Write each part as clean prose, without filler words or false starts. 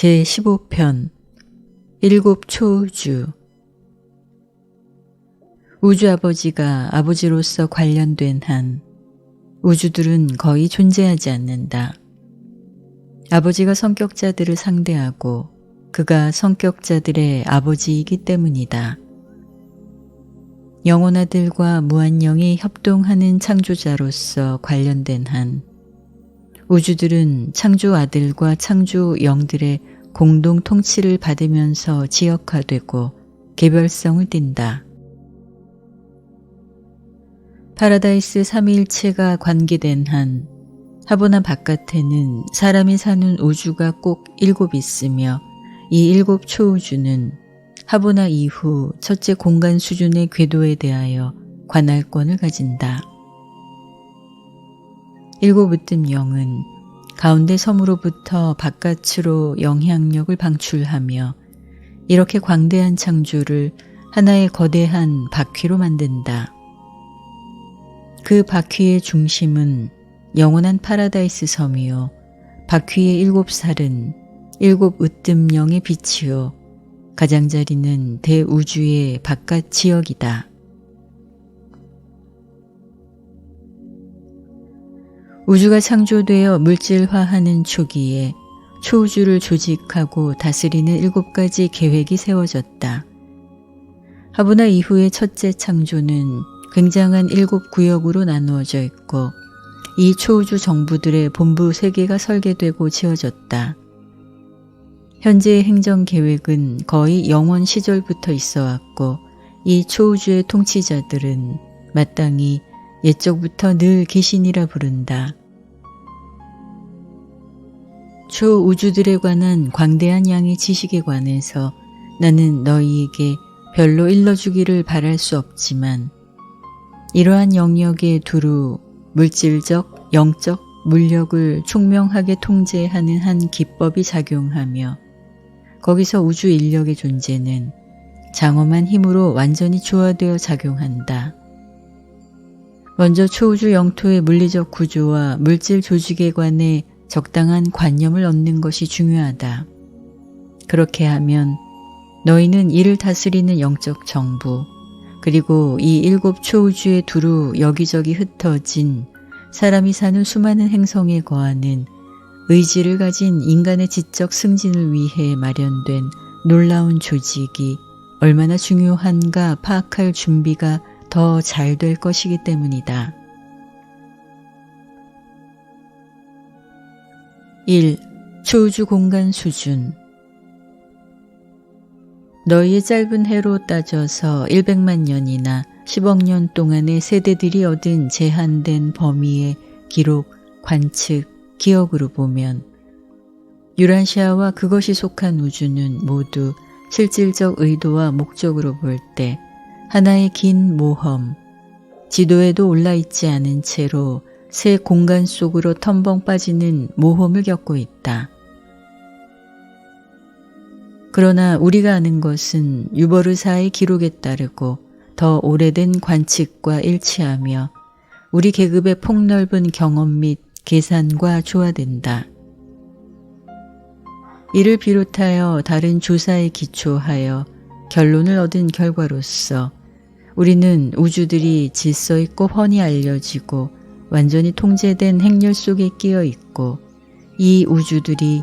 제15편 일곱 초우주. 우주 아버지가 아버지로서 관련된 한 우주들은 거의 존재하지 않는다. 아버지가 성격자들을 상대하고 그가 성격자들의 아버지이기 때문이다. 영혼아들과 무한영이 협동하는 창조자로서 관련된 한 우주들은 창조 아들과 창조 영들의 공동 통치를 받으면서 지역화되고 개별성을 띈다. 파라다이스 삼위일체가 관계된 한 하보나 바깥에는 사람이 사는 우주가 꼭 7 있으며 이 7 초우주는 하보나 이후 첫째 공간 수준의 궤도에 대하여 관할권을 가진다. 7 으뜸 영은 가운데 섬으로부터 바깥으로 영향력을 방출하며 이렇게 광대한 창조를 하나의 거대한 바퀴로 만든다. 그 바퀴의 중심은 영원한 파라다이스 섬이요 바퀴의 7살은 7 으뜸영의 빛이요 가장자리는 대우주의 바깥 지역이다. 우주가 창조되어 물질화하는 초기에 초우주를 조직하고 다스리는 7가지 계획이 세워졌다. 하보나 이후의 첫째 창조는 굉장한 7 구역으로 나누어져 있고 이 초우주 정부들의 본부 세계가 설계되고 지어졌다. 현재의 행정계획은 거의 영원 시절부터 있어 왔고 이 초우주의 통치자들은 마땅히 옛적부터 늘 귀신이라 부른다. 초우주들에 관한 광대한 양의 지식에 관해서 나는 너희에게 별로 일러주기를 바랄 수 없지만 이러한 영역에 두루 물질적, 영적, 물력을 총명하게 통제하는 한 기법이 작용하며 거기서 우주 인력의 존재는 장엄한 힘으로 완전히 조화되어 작용한다. 먼저 초우주 영토의 물리적 구조와 물질 조직에 관해 적당한 관념을 얻는 것이 중요하다. 그렇게 하면 너희는 이를 다스리는 영적 정부 그리고 이 7 초우주에 두루 여기저기 흩어진 사람이 사는 수많은 행성에 거하는 의지를 가진 인간의 지적 승진을 위해 마련된 놀라운 조직이 얼마나 중요한가 파악할 준비가 더 잘 될 것이기 때문이다. 1. 초우주 공간 수준. 너희의 짧은 해로 따져서 100만 년이나 10억 년 동안의 세대들이 얻은 제한된 범위의 기록, 관측, 기억으로 보면 유란시아와 그것이 속한 우주는 모두 실질적 의도와 목적으로 볼 때 하나의 긴 모험, 지도에도 올라있지 않은 채로 새 공간 속으로 텀벙 빠지는 모험을 겪고 있다. 그러나 우리가 아는 것은 유버르사의 기록에 따르고 더 오래된 관측과 일치하며 우리 계급의 폭넓은 경험 및 계산과 조화된다. 이를 비롯하여 다른 조사에 기초하여 결론을 얻은 결과로서 우리는 우주들이 질서 있고 훤히 알려지고 완전히 통제된 행렬 속에 끼어 있고 이 우주들이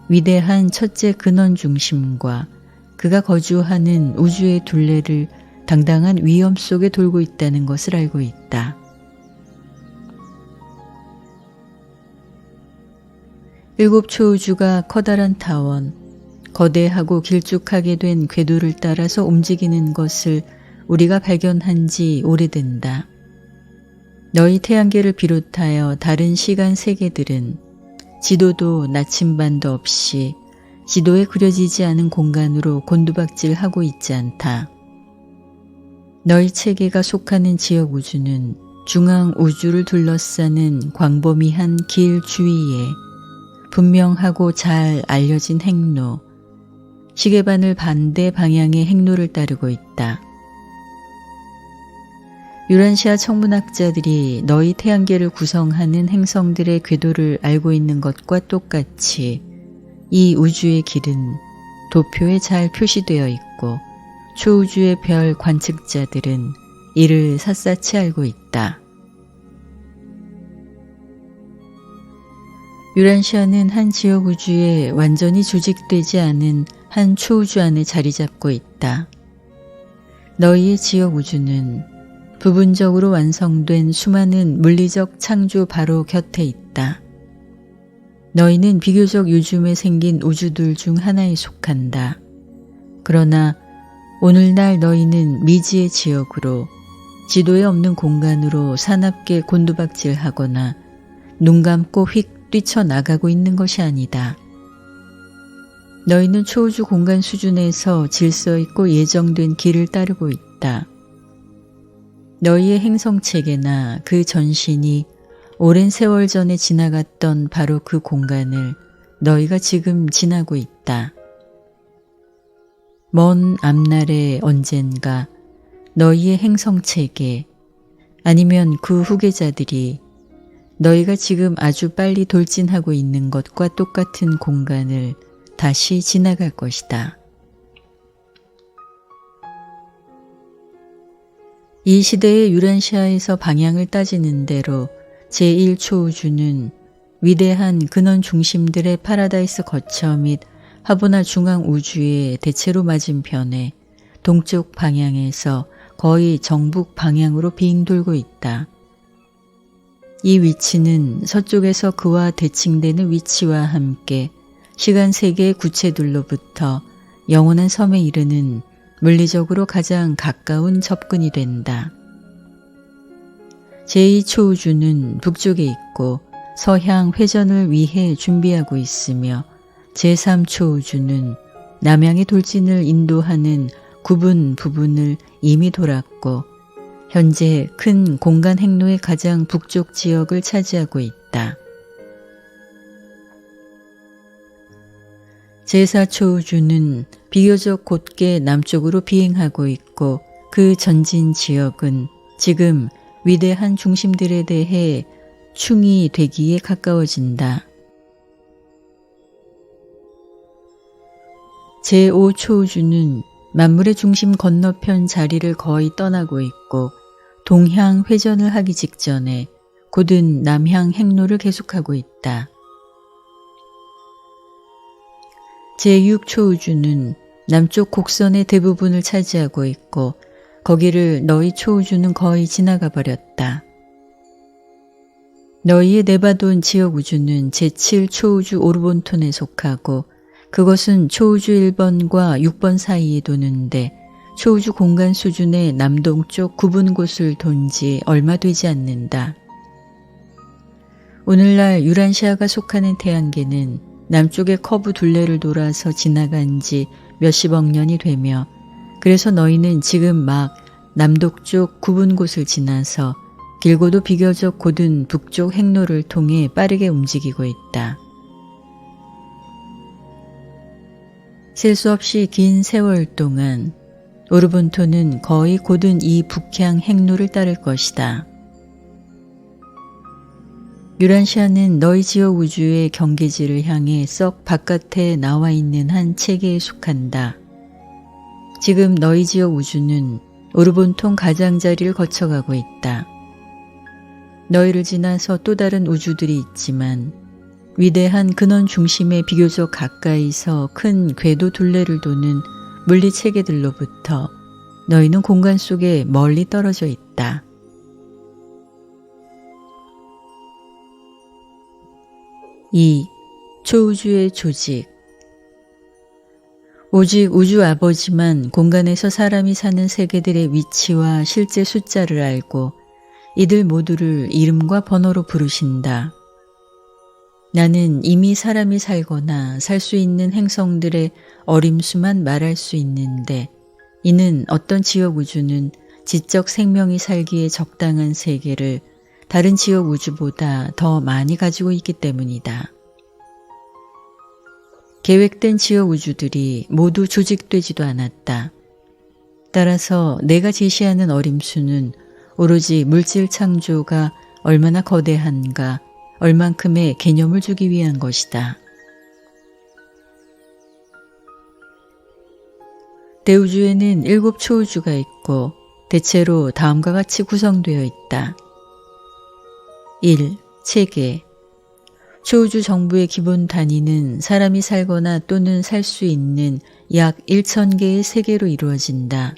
위대한 첫째 근원 중심과 그가 거주하는 우주의 둘레를 당당한 위험 속에 돌고 있다는 것을 알고 있다. 7 초우주가 커다란 타원, 거대하고 길쭉하게 된 궤도를 따라서 움직이는 것을 우리가 발견한 지 오래된다. 너희 태양계를 비롯하여 다른 시간 세계들은 지도도 나침반도 없이 지도에 그려지지 않은 공간으로 곤두박질하고 있지 않다. 너희 체계가 속하는 지역 우주는 중앙 우주를 둘러싸는 광범위한 길 주위에 분명하고 잘 알려진 행로, 시계바늘 반대 방향의 행로를 따르고 있다. 유란시아 천문학자들이 너희 태양계를 구성하는 행성들의 궤도를 알고 있는 것과 똑같이 이 우주의 길은 도표에 잘 표시되어 있고 초우주의 별 관측자들은 이를 샅샅이 알고 있다. 유란시아는 한 지역 우주에 완전히 조직되지 않은 한 초우주 안에 자리 잡고 있다. 너희의 지역 우주는 부분적으로 완성된 수많은 물리적 창조 바로 곁에 있다. 너희는 비교적 요즘에 생긴 우주들 중 하나에 속한다. 그러나 오늘날 너희는 미지의 지역으로 지도에 없는 공간으로 사납게 곤두박질하거나 눈 감고 휙 뛰쳐나가고 있는 것이 아니다. 너희는 초우주 공간 수준에서 질서 있고 예정된 길을 따르고 있다. 너희의 행성체계나 그 전신이 오랜 세월 전에 지나갔던 바로 그 공간을 너희가 지금 지나고 있다. 먼 앞날에 언젠가 너희의 행성체계 아니면 그 후계자들이 너희가 지금 아주 빨리 돌진하고 있는 것과 똑같은 공간을 다시 지나갈 것이다. 이 시대의 유란시아에서 방향을 따지는 대로 제1초우주는 위대한 근원 중심들의 파라다이스 거처 및 하보나 중앙 우주의 대체로 맞은편에 동쪽 방향에서 거의 정북 방향으로 빙 돌고 있다. 이 위치는 서쪽에서 그와 대칭되는 위치와 함께 시간 세계의 구체들로부터 영원한 섬에 이르는 물리적으로 가장 가까운 접근이 된다. 제2초우주는 북쪽에 있고 서향 회전을 위해 준비하고 있으며 제3초우주는 남향의 돌진을 인도하는 구분 부분을 이미 돌았고 현재 큰 공간 행로의 가장 북쪽 지역을 차지하고 있다. 제4초우주는 비교적 곧게 남쪽으로 비행하고 있고 그 전진 지역은 지금 위대한 중심들에 대해 충이 되기에 가까워진다. 제5초우주는 만물의 중심 건너편 자리를 거의 떠나고 있고 동향 회전을 하기 직전에 곧은 남향 행로를 계속하고 있다. 제6초우주는 남쪽 곡선의 대부분을 차지하고 있고 거기를 너희 초우주는 거의 지나가 버렸다. 너희의 네바돈 지역 우주는 제7초우주 오르본톤에 속하고 그것은 초우주 1번과 6번 사이에 도는데 초우주 공간 수준의 남동쪽 9분 곳을 돈 지 얼마 되지 않는다. 오늘날 유란시아가 속하는 태양계는 남쪽의 커브 둘레를 돌아서 지나간 지 몇십억 년이 되며 그래서 너희는 지금 막 남동쪽 9분 곳을 지나서 길고도 비교적 곧은 북쪽 행로를 통해 빠르게 움직이고 있다. 셀 수 없이 긴 세월 동안 오르본토는 거의 곧은 이 북향 행로를 따를 것이다. 유란시아는 너희 지역 우주의 경계지를 향해 썩 바깥에 나와 있는 한 체계에 속한다. 지금 너희 지역 우주는 오르본통 가장자리를 거쳐가고 있다. 너희를 지나서 또 다른 우주들이 있지만 위대한 근원 중심에 비교적 가까이서 큰 궤도 둘레를 도는 물리체계들로부터 너희는 공간 속에 멀리 떨어져 있다. 이 초우주의 조직. 오직 우주 아버지만 공간에서 사람이 사는 세계들의 위치와 실제 숫자를 알고 이들 모두를 이름과 번호로 부르신다. 나는 이미 사람이 살거나 살 수 있는 행성들의 어림수만 말할 수 있는데 이는 어떤 지역 우주는 지적 생명이 살기에 적당한 세계를 다른 지역 우주보다 더 많이 가지고 있기 때문이다. 계획된 지역 우주들이 모두 조직되지도 않았다. 따라서 내가 제시하는 어림수는 오로지 물질 창조가 얼마나 거대한가 얼만큼의 개념을 주기 위한 것이다. 대우주에는 7 초우주가 있고 대체로 다음과 같이 구성되어 있다. 1. 체계. 초우주 정부의 기본 단위는 사람이 살거나 또는 살 수 있는 약 1000개의 세계로 이루어진다.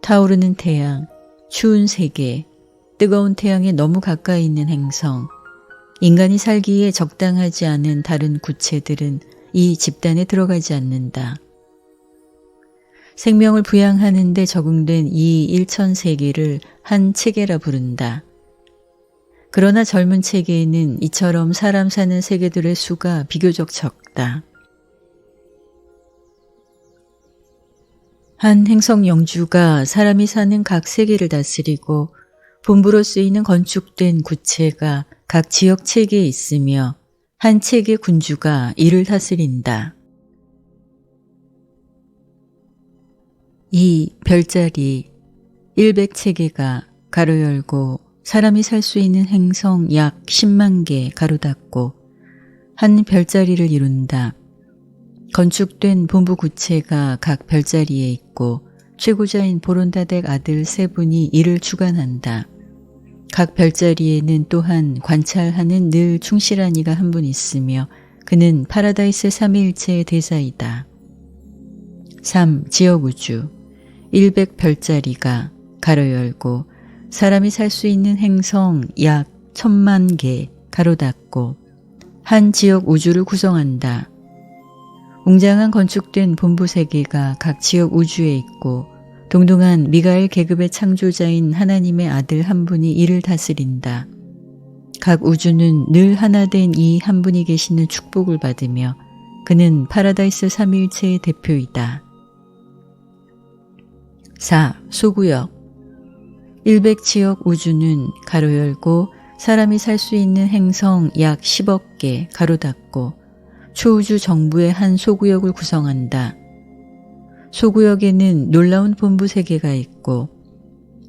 타오르는 태양, 추운 세계, 뜨거운 태양에 너무 가까이 있는 행성, 인간이 살기에 적당하지 않은 다른 구체들은 이 집단에 들어가지 않는다. 생명을 부양하는 데 적응된 이 1000세계를 한 체계라 부른다. 그러나 젊은 체계에는 이처럼 사람 사는 세계들의 수가 비교적 적다. 한 행성 영주가 사람이 사는 각 세계를 다스리고 본부로 쓰이는 건축된 구체가 각 지역 체계에 있으며 한 체계 군주가 이를 다스린다. 2. 별자리. 100체계가 가로 열고 사람이 살 수 있는 행성 약 10만 개 가로 닫고 한 별자리를 이룬다. 건축된 본부 구체가 각 별자리에 있고 최고자인 보론다덱 아들 3분이 이를 주관한다. 각 별자리에는 또한 관찰하는 늘 충실한 이가 한 분 있으며 그는 파라다이스 삼위일체의 대사이다. 3. 지역우주. 100별자리가 가로 열고 사람이 살 수 있는 행성 약 1000만 개 가로 닫고 한 지역 우주를 구성한다. 웅장한 건축된 본부 세계가 각 지역 우주에 있고 동등한 미가엘 계급의 창조자인 하나님의 아들 한 분이 이를 다스린다. 각 우주는 늘 하나된 이 한 분이 계시는 축복을 받으며 그는 파라다이스 삼위일체의 대표이다. 4. 소구역. 100지역 우주는 가로 열고 사람이 살 수 있는 행성 약 10억 개 가로 닫고 초우주 정부의 한 소구역을 구성한다. 소구역에는 놀라운 본부 세계가 있고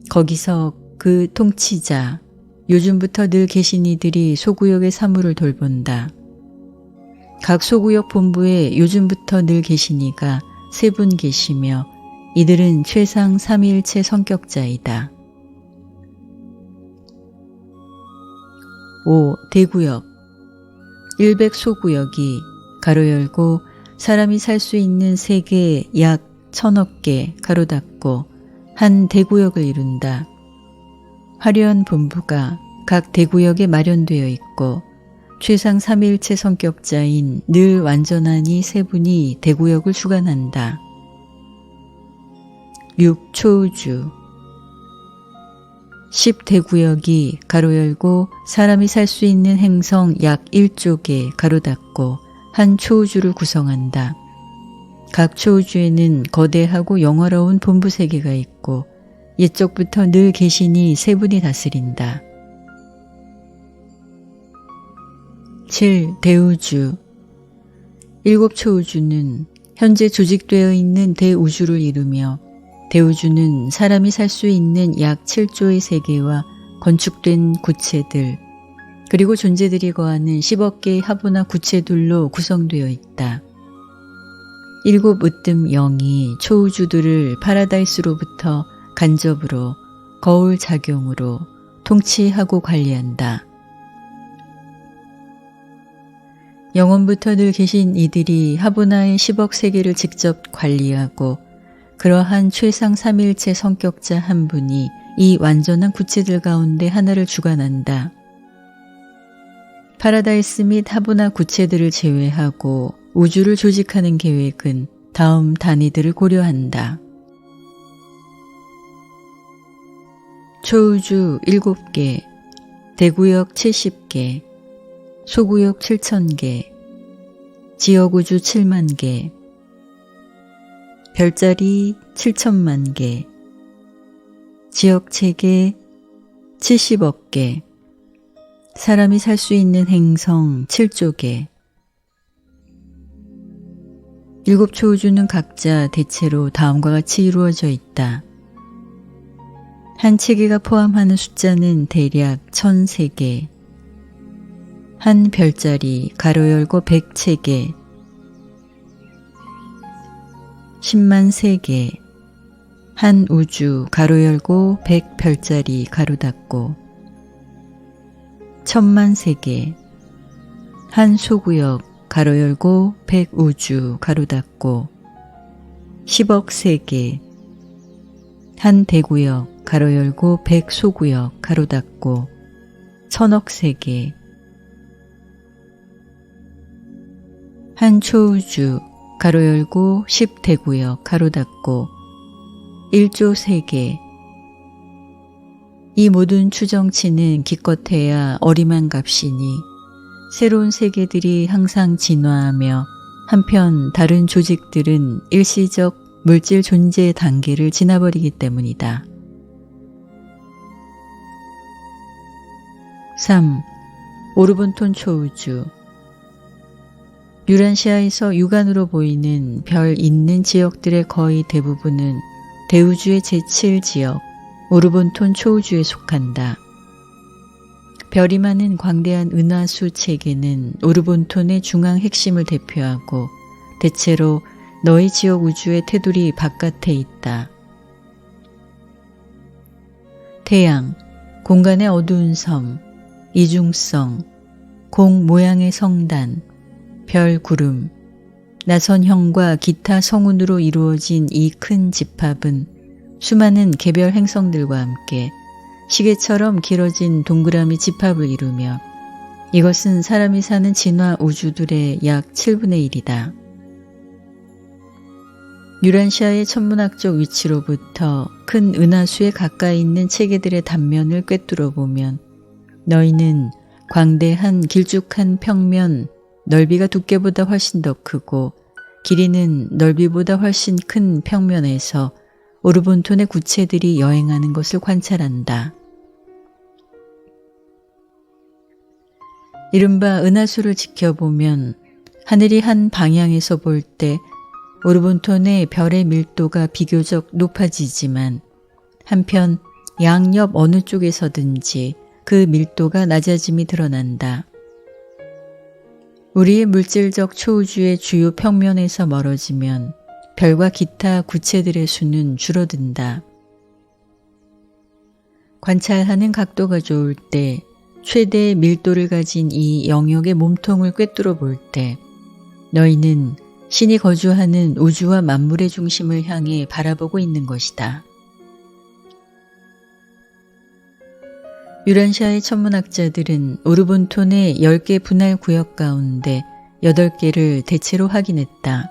거기서 그 통치자, 요즘부터 늘 계신 이들이 소구역의 사무를 돌본다. 각 소구역 본부에 요즘부터 늘 계신 이가 3분 계시며 이들은 최상 삼위일체 성격자이다. 5. 대구역. 100소구역이 가로 열고 사람이 살 수 있는 세계 약 1000억 개 가로 닫고 한 대구역을 이룬다. 화려한 본부가 각 대구역에 마련되어 있고 최상 삼위일체 성격자인 늘 완전한 이 3분이 대구역을 주관한다. 6. 초우주. 10대구역이 가로 열고 사람이 살 수 있는 행성 약 1조 개 가로 닫고 한 초우주를 구성한다. 각 초우주에는 거대하고 영화로운 본부 세계가 있고 옛적부터 늘 계시니 3분이 다스린다. 7. 대우주. 7초우주는 현재 조직되어 있는 대우주를 이루며 대우주는 사람이 살 수 있는 약 7조의 세계와 건축된 구체들 그리고 존재들이 거하는 10억 개의 화분화 구체들로 구성되어 있다. 7 으뜸 0이 초우주들을 파라다이스로부터 간접으로 거울 작용으로 통치하고 관리한다. 영원부터 늘 계신 이들이 화분화의 10억 세계를 직접 관리하고 그러한 최상 삼위일체 성격자 한 분이 이 완전한 구체들 가운데 하나를 주관한다. 파라다이스 및 화분화 구체들을 제외하고 우주를 조직하는 계획은 다음 단위들을 고려한다. 초우주 7개, 대구역 70개, 소구역 7000개, 지역우주 7만 개, 별자리 7천만 개, 지역체계 70억 개, 사람이 살 수 있는 행성 7조 개. 7초우주는 각자 대체로 다음과 같이 이루어져 있다. 한 체계가 포함하는 숫자는 대략 1003개, 한 별자리 가로 열고 100체계, 10만 세계 한 우주 가로 열고 100별짜리 가로 닫고 1000만 세계 한 소구역 가로 열고 100우주 가로 닫고 10억 세계 한 대구역 가로 열고 100소구역 가로 닫고 1000억 세계 한 초우주 가로 열고 10대구역 가로 닫고 1조 세계 이 모든 추정치는 기껏해야 어림한 값이니 새로운 세계들이 항상 진화하며 한편 다른 조직들은 일시적 물질 존재 단계를 지나버리기 때문이다. 3. 오르본톤 초우주 유란시아에서 육안으로 보이는 별 있는 지역들의 거의 대부분은 대우주의 제7지역 오르본톤 초우주에 속한다. 별이 많은 광대한 은하수 체계는 오르본톤의 중앙 핵심을 대표하고 대체로 너희 지역 우주의 테두리 바깥에 있다. 태양, 공간의 어두운 섬, 이중성, 공 모양의 성단, 별 구름, 나선형과 기타 성운으로 이루어진 이 큰 집합은 수많은 개별 행성들과 함께 시계처럼 길어진 동그라미 집합을 이루며 이것은 사람이 사는 진화 우주들의 약 7분의 1이다. 유란시아의 천문학적 위치로부터 큰 은하수에 가까이 있는 체계들의 단면을 꿰뚫어 보면 너희는 광대한 길쭉한 평면, 넓이가 두께보다 훨씬 더 크고 길이는 넓이보다 훨씬 큰 평면에서 오르본톤의 구체들이 여행하는 것을 관찰한다. 이른바 은하수를 지켜보면 하늘이 한 방향에서 볼 때 오르본톤의 별의 밀도가 비교적 높아지지만 한편 양옆 어느 쪽에서든지 그 밀도가 낮아짐이 드러난다. 우리의 물질적 초우주의 주요 평면에서 멀어지면 별과 기타 구체들의 수는 줄어든다. 관찰하는 각도가 좋을 때 최대의 밀도를 가진 이 영역의 몸통을 꿰뚫어 볼 때 너희는 신이 거주하는 우주와 만물의 중심을 향해 바라보고 있는 것이다. 유란시아의 천문학자들은 오르본톤의 10개 분할 구역 가운데 8개를 대체로 확인했다.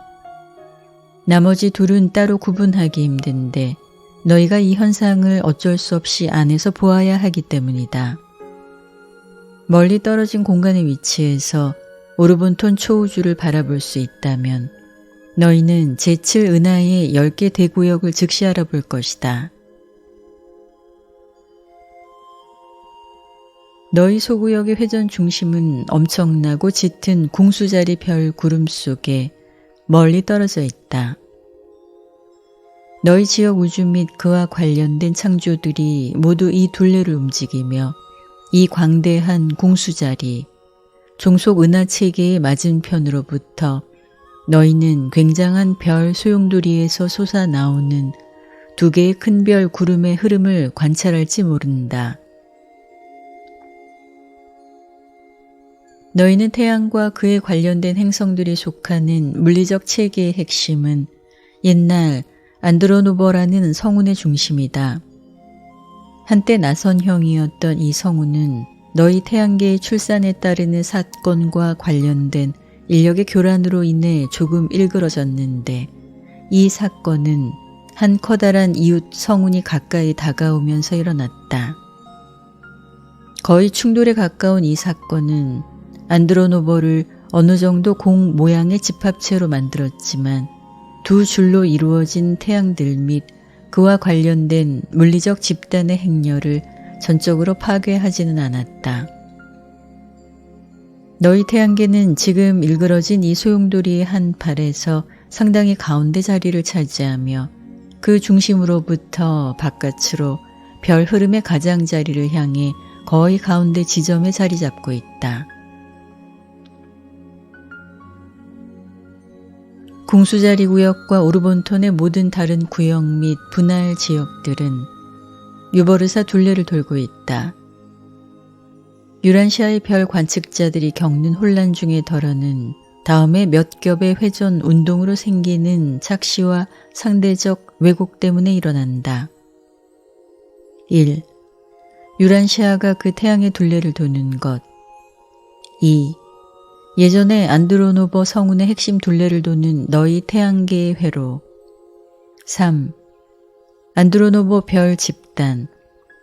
나머지 둘은 따로 구분하기 힘든데 너희가 이 현상을 어쩔 수 없이 안에서 보아야 하기 때문이다. 멀리 떨어진 공간의 위치에서 오르본톤 초우주를 바라볼 수 있다면 너희는 제7 은하의 10개 대구역을 즉시 알아볼 것이다. 너희 소구역의 회전 중심은 엄청나고 짙은 궁수자리 별 구름 속에 멀리 떨어져 있다. 너희 지역 우주 및 그와 관련된 창조들이 모두 이 둘레를 움직이며 이 광대한 궁수자리, 종속 은하체계의 맞은편으로부터 너희는 굉장한 별 소용돌이에서 솟아나오는 2개의 큰 별 구름의 흐름을 관찰할지 모른다. 너희는 태양과 그에 관련된 행성들이 속하는 물리적 체계의 핵심은 옛날 안드로노버라는 성운의 중심이다. 한때 나선형이었던 이 성운은 너희 태양계의 출산에 따르는 사건과 관련된 인력의 교란으로 인해 조금 일그러졌는데 이 사건은 한 커다란 이웃 성운이 가까이 다가오면서 일어났다. 거의 충돌에 가까운 이 사건은 안드로노버를 어느 정도 공 모양의 집합체로 만들었지만 두 줄로 이루어진 태양들 및 그와 관련된 물리적 집단의 행렬을 전적으로 파괴하지는 않았다. 너희 태양계는 지금 일그러진 이 소용돌이의 한 팔에서 상당히 가운데 자리를 차지하며 그 중심으로부터 바깥으로 별 흐름의 가장자리를 향해 거의 가운데 지점에 자리 잡고 있다. 궁수자리 구역과 오르본톤의 모든 다른 구역 및 분할 지역들은 유버르사 둘레를 돌고 있다. 유란시아의 별 관측자들이 겪는 혼란 중에 덜어는 다음에 몇 겹의 회전 운동으로 생기는 착시와 상대적 왜곡 때문에 일어난다. 1. 유란시아가 그 태양의 둘레를 도는 것. 2. 예전에 안드로노버 성운의 핵심 둘레를 도는 너희 태양계의 회로. 3. 안드로노버 별 집단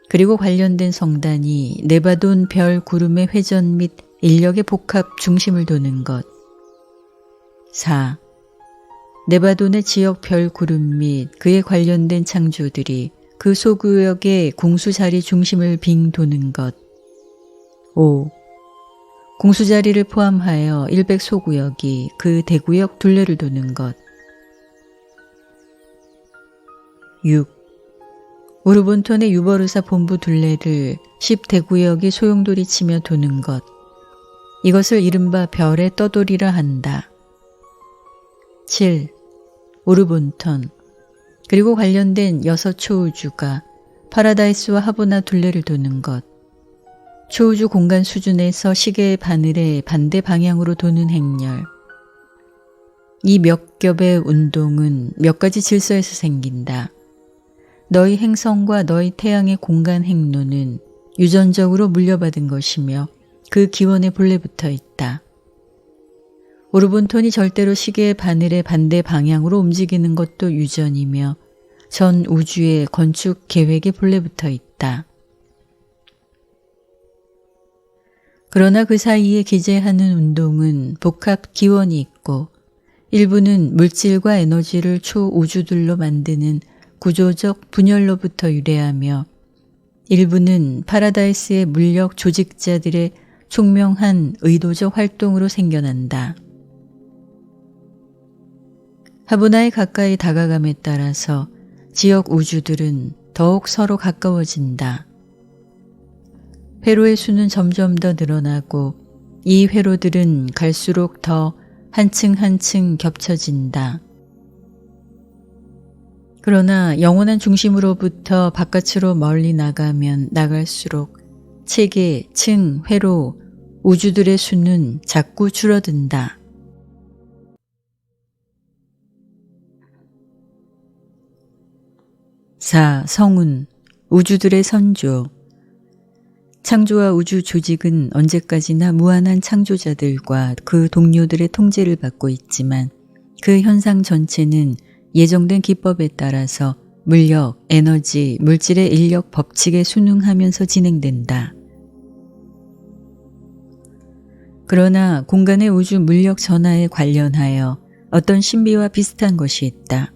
그리고 관련된 성단이 네바돈 별 구름의 회전 및 인력의 복합 중심을 도는 것. 4. 네바돈의 지역 별 구름 및 그에 관련된 창조들이 그 소구역의 공수자리 중심을 빙 도는 것. 5. 공수자리를 포함하여 100 소구역이 그 대구역 둘레를 도는 것. 6. 우르본톤의 유버르사 본부 둘레를 10 대구역이 소용돌이 치며 도는 것. 이것을 이른바 별의 떠돌이라 한다. 7. 우르본톤 그리고 관련된 6 초우주가 파라다이스와 하보나 둘레를 도는 것. 초우주 공간 수준에서 시계의 바늘의 반대 방향으로 도는 행렬. 이 몇 겹의 운동은 몇 가지 질서에서 생긴다. 너희 행성과 너희 태양의 공간 행로는 유전적으로 물려받은 것이며 그 기원에 본래 붙어 있다. 오르본톤이 절대로 시계의 바늘의 반대 방향으로 움직이는 것도 유전이며 전 우주의 건축 계획에 본래 붙어 있다. 그러나 그 사이에 기재하는 운동은 복합 기원이 있고 일부는 물질과 에너지를 초우주들로 만드는 구조적 분열로부터 유래하며 일부는 파라다이스의 물력 조직자들의 총명한 의도적 활동으로 생겨난다. 하보나에 가까이 다가감에 따라서 지역 우주들은 더욱 서로 가까워진다. 회로의 수는 점점 더 늘어나고 이 회로들은 갈수록 더 한층 한층 겹쳐진다. 그러나 영원한 중심으로부터 바깥으로 멀리 나가면 나갈수록 체계, 층, 회로, 우주들의 수는 자꾸 줄어든다. 4. 성운, 우주들의 선조. 창조와 우주 조직은 언제까지나 무한한 창조자들과 그 동료들의 통제를 받고 있지만 그 현상 전체는 예정된 기법에 따라서 물력, 에너지, 물질의 인력 법칙에 순응하면서 진행된다. 그러나 공간의 우주 물력 전하에 관련하여 어떤 신비와 비슷한 것이 있다.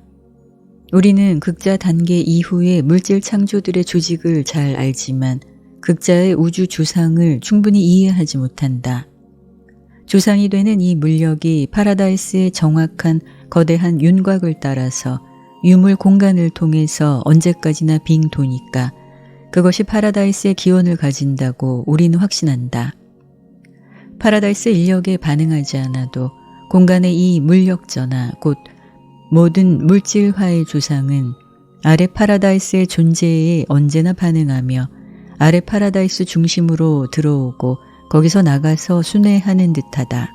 우리는 극자 단계 이후의 물질 창조들의 조직을 잘 알지만 극자의 우주 조상을 충분히 이해하지 못한다. 조상이 되는 이 물력이 파라다이스의 정확한 거대한 윤곽을 따라서 유물 공간을 통해서 언제까지나 빙 도니까 그것이 파라다이스의 기원을 가진다고 우리는 확신한다. 파라다이스 인력에 반응하지 않아도 공간의 이 물력 전하, 곧 모든 물질화의 조상은 아래 파라다이스의 존재에 언제나 반응하며 아래 파라다이스 중심으로 들어오고 거기서 나가서 순회하는 듯하다.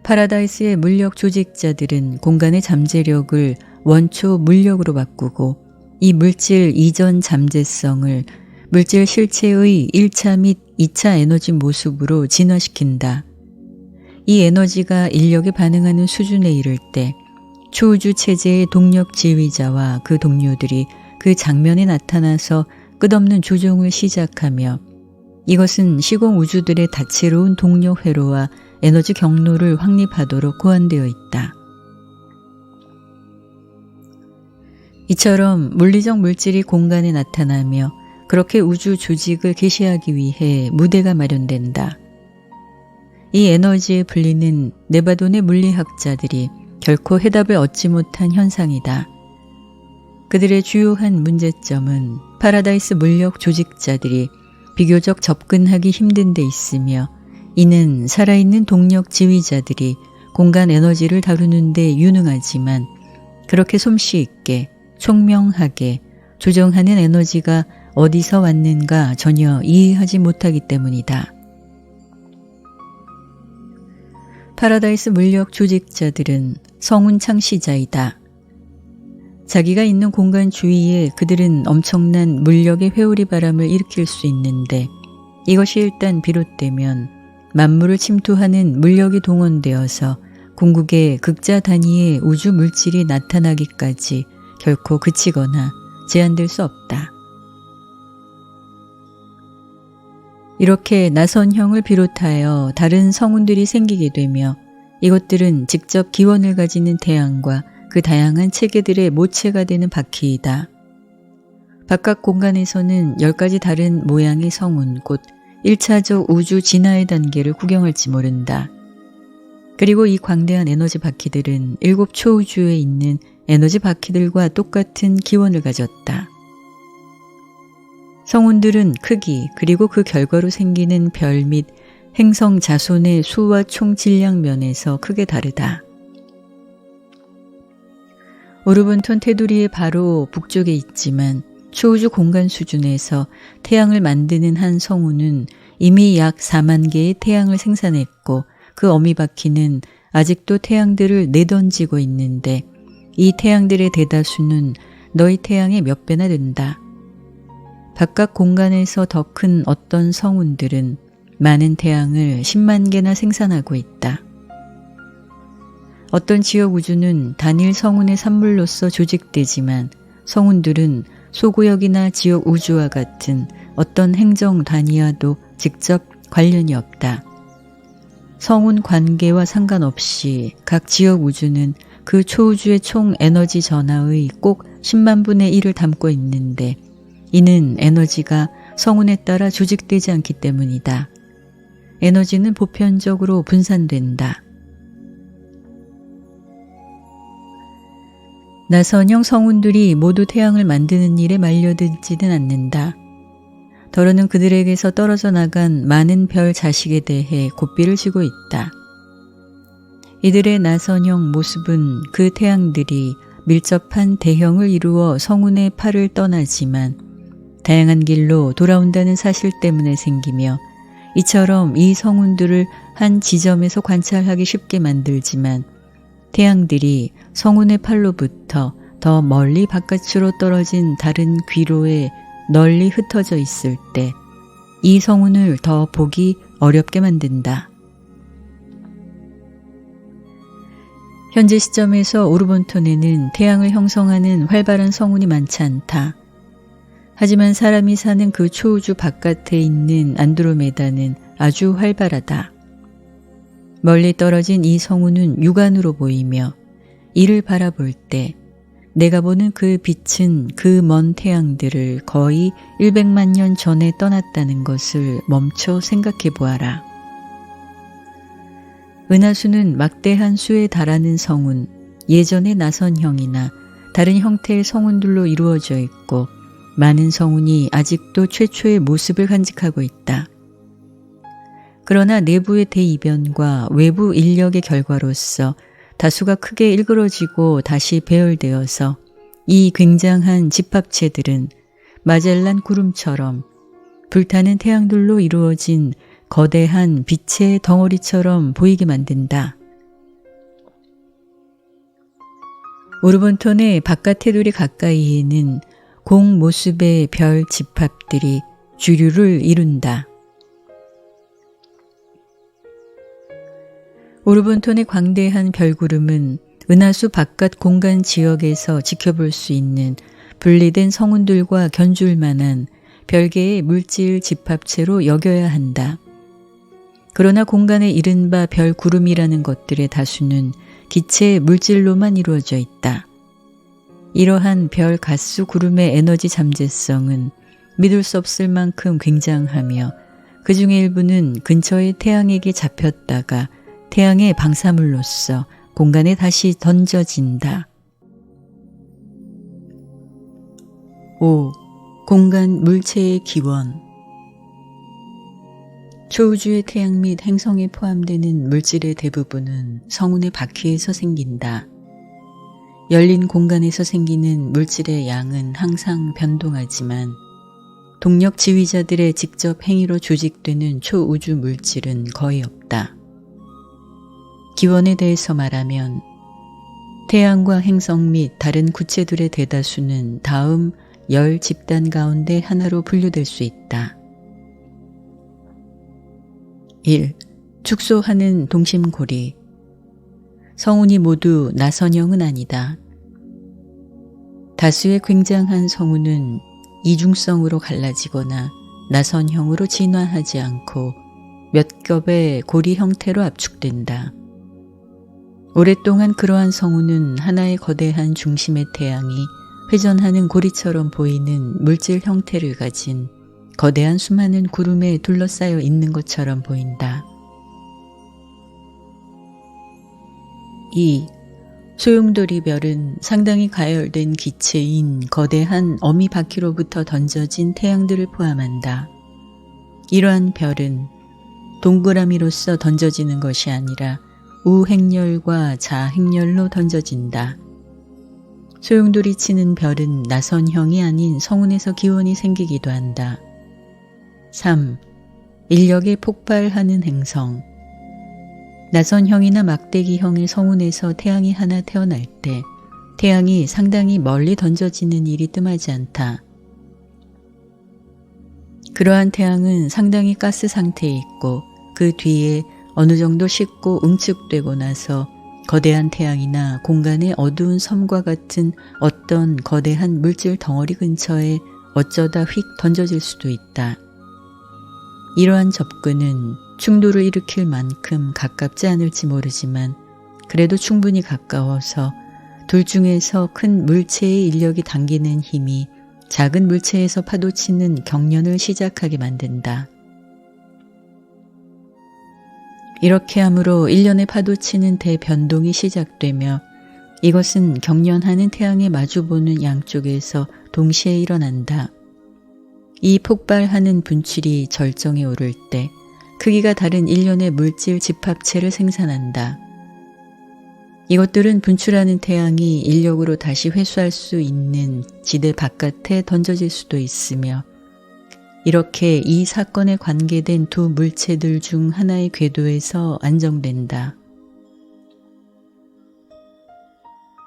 파라다이스의 물력 조직자들은 공간의 잠재력을 원초 물력으로 바꾸고 이 물질 이전 잠재성을 물질 실체의 1차 및 2차 에너지 모습으로 진화시킨다. 이 에너지가 인력에 반응하는 수준에 이를 때 초우주 체제의 동력 지휘자와 그 동료들이 그 장면에 나타나서 끝없는 조종을 시작하며 이것은 시공 우주들의 다채로운 동력 회로와 에너지 경로를 확립하도록 고안되어 있다. 이처럼 물리적 물질이 공간에 나타나며 그렇게 우주 조직을 개시하기 위해 무대가 마련된다. 이 에너지의 분리는 네바돈의 물리학자들이 결코 해답을 얻지 못한 현상이다. 그들의 주요한 문제점은 파라다이스 물력 조직자들이 비교적 접근하기 힘든 데 있으며 이는 살아있는 동력 지휘자들이 공간 에너지를 다루는 데 유능하지만 그렇게 솜씨 있게 총명하게 조정하는 에너지가 어디서 왔는가 전혀 이해하지 못하기 때문이다. 파라다이스 물력 조직자들은 성운 창시자이다. 자기가 있는 공간 주위에 그들은 엄청난 물력의 회오리 바람을 일으킬 수 있는데 이것이 일단 비롯되면 만물을 침투하는 물력이 동원되어서 궁극의 극자 단위의 우주 물질이 나타나기까지 결코 그치거나 제한될 수 없다. 이렇게 나선형을 비롯하여 다른 성운들이 생기게 되며 이것들은 직접 기원을 가지는 태양과 그 다양한 체계들의 모체가 되는 바퀴이다. 바깥 공간에서는 10가지 다른 모양의 성운, 곧 1차적 우주 진화의 단계를 구경할지 모른다. 그리고 이 광대한 에너지 바퀴들은 7 초우주에 있는 에너지 바퀴들과 똑같은 기원을 가졌다. 성운들은 크기 그리고 그 결과로 생기는 별 및 행성 자손의 수와 총 질량 면에서 크게 다르다. 오르본톤 테두리의 바로 북쪽에 있지만 초우주 공간 수준에서 태양을 만드는 한 성운은 이미 약 4만 개의 태양을 생산했고 그 어미바퀴는 아직도 태양들을 내던지고 있는데 이 태양들의 대다수는 너희 태양의 몇 배나 된다. 바깥 공간에서 더 큰 어떤 성운들은 많은 태양을 10만 개나 생산하고 있다. 어떤 지역 우주는 단일 성운의 산물로서 조직되지만 성운들은 소구역이나 지역 우주와 같은 어떤 행정 단위와도 직접 관련이 없다. 성운 관계와 상관없이 각 지역 우주는 그 초우주의 총 에너지 전하의 꼭 10만 분의 1을 담고 있는데 이는 에너지가 성운에 따라 조직되지 않기 때문이다. 에너지는 보편적으로 분산된다. 나선형 성운들이 모두 태양을 만드는 일에 말려들지는 않는다. 더러는 그들에게서 떨어져 나간 많은 별 자식에 대해 고삐를 지고 있다. 이들의 나선형 모습은 그 태양들이 밀접한 대형을 이루어 성운의 팔을 떠나지만 다양한 길로 돌아온다는 사실 때문에 생기며 이처럼 이 성운들을 한 지점에서 관찰하기 쉽게 만들지만 태양들이 성운의 팔로부터 더 멀리 바깥으로 떨어진 다른 귀로에 널리 흩어져 있을 때 이 성운을 더 보기 어렵게 만든다. 현재 시점에서 오르본톤에는 태양을 형성하는 활발한 성운이 많지 않다. 하지만 사람이 사는 그 초우주 바깥에 있는 안드로메다는 아주 활발하다. 멀리 떨어진 이 성운은 육안으로 보이며 이를 바라볼 때 내가 보는 그 빛은 그 먼 태양들을 거의 100만 년 전에 떠났다는 것을 멈춰 생각해 보아라. 은하수는 막대한 수에 달하는 성운, 예전의 나선형이나 다른 형태의 성운들로 이루어져 있고 많은 성운이 아직도 최초의 모습을 간직하고 있다. 그러나 내부의 대이변과 외부 인력의 결과로서 다수가 크게 일그러지고 다시 배열되어서 이 굉장한 집합체들은 마젤란 구름처럼 불타는 태양들로 이루어진 거대한 빛의 덩어리처럼 보이게 만든다. 오르본톤의 바깥 테두리 가까이에는 공 모습의 별 집합들이 주류를 이룬다. 오르본톤의 광대한 별구름은 은하수 바깥 공간 지역에서 지켜볼 수 있는 분리된 성운들과 견줄 만한 별개의 물질 집합체로 여겨야 한다. 그러나 공간에 이른바 별구름이라는 것들의 다수는 기체 물질로만 이루어져 있다. 이러한 별 가스 구름의 에너지 잠재성은 믿을 수 없을 만큼 굉장하며 그 중에 일부는 근처의 태양에게 잡혔다가 태양의 방사물로서 공간에 다시 던져진다. 5. 공간 물체의 기원. 초우주의 태양 및 행성에 포함되는 물질의 대부분은 성운의 바퀴에서 생긴다. 열린 공간에서 생기는 물질의 양은 항상 변동하지만 동력 지휘자들의 직접 행위로 조직되는 초우주 물질은 거의 없다. 기원에 대해서 말하면 태양과 행성 및 다른 구체들의 대다수는 다음 10집단 가운데 하나로 분류될 수 있다. 1. 축소하는 동심고리. 성운이 모두 나선형은 아니다. 다수의 굉장한 성운은 이중성으로 갈라지거나 나선형으로 진화하지 않고 몇 겹의 고리 형태로 압축된다. 오랫동안 그러한 성운은 하나의 거대한 중심의 태양이 회전하는 고리처럼 보이는 물질 형태를 가진 거대한 수많은 구름에 둘러싸여 있는 것처럼 보인다. 2. 소용돌이 별은 상당히 가열된 기체인 거대한 어미 바퀴로부터 던져진 태양들을 포함한다. 이러한 별은 동그라미로서 던져지는 것이 아니라 우행렬과 자행렬로 던져진다. 소용돌이 치는 별은 나선형이 아닌 성운에서 기원이 생기기도 한다. 3. 인력에 폭발하는 행성. 나선형이나 막대기형의 성운에서 태양이 하나 태어날 때 태양이 상당히 멀리 던져지는 일이 뜸하지 않다. 그러한 태양은 상당히 가스 상태에 있고 그 뒤에 어느 정도 식고 응축되고 나서 거대한 태양이나 공간의 어두운 섬과 같은 어떤 거대한 물질 덩어리 근처에 어쩌다 휙 던져질 수도 있다. 이러한 접근은 충돌을 일으킬 만큼 가깝지 않을지 모르지만 그래도 충분히 가까워서 둘 중에서 큰 물체의 인력이 당기는 힘이 작은 물체에서 파도치는 경련을 시작하게 만든다. 이렇게 함으로 일련의 파도치는 대변동이 시작되며 이것은 경련하는 태양에 마주보는 양쪽에서 동시에 일어난다. 이 폭발하는 분출이 절정에 오를 때 크기가 다른 일련의 물질 집합체를 생산한다. 이것들은 분출하는 태양이 인력으로 다시 회수할 수 있는 지대 바깥에 던져질 수도 있으며 이렇게 이 사건에 관계된 두 물체들 중 하나의 궤도에서 안정된다.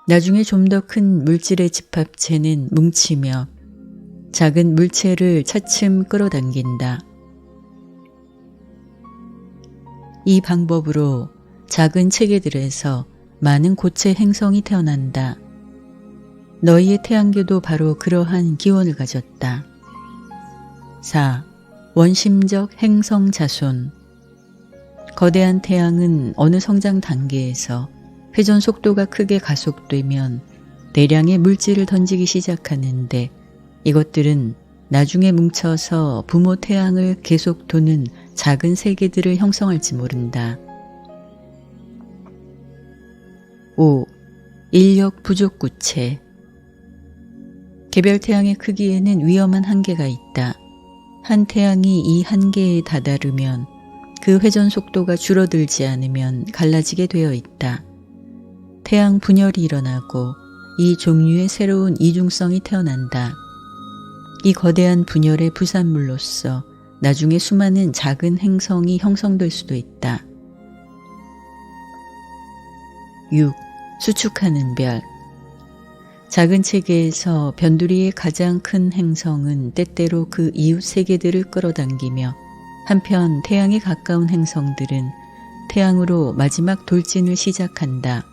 나중에 좀 더 큰 물질의 집합체는 뭉치며 작은 물체를 차츰 끌어당긴다. 이 방법으로 작은 체계들에서 많은 고체 행성이 태어난다. 너희의 태양계도 바로 그러한 기원을 가졌다. 4. 원심적 행성 자손. 거대한 태양은 어느 성장 단계에서 회전 속도가 크게 가속되면 대량의 물질을 던지기 시작하는데 이것들은 나중에 뭉쳐서 부모 태양을 계속 도는 작은 세계들을 형성할지 모른다. 5. 인력 부족 구체. 개별 태양의 크기에는 위험한 한계가 있다. 한 태양이 이 한계에 다다르면 그 회전 속도가 줄어들지 않으면 갈라지게 되어 있다. 태양 분열이 일어나고 이 종류의 새로운 이중성이 태어난다. 이 거대한 분열의 부산물로서 나중에 수많은 작은 행성이 형성될 수도 있다. 6. 수축하는 별. 작은 체계에서 변두리의 가장 큰 행성은 때때로 그 이웃 세계들을 끌어당기며 한편 태양에 가까운 행성들은 태양으로 마지막 돌진을 시작한다.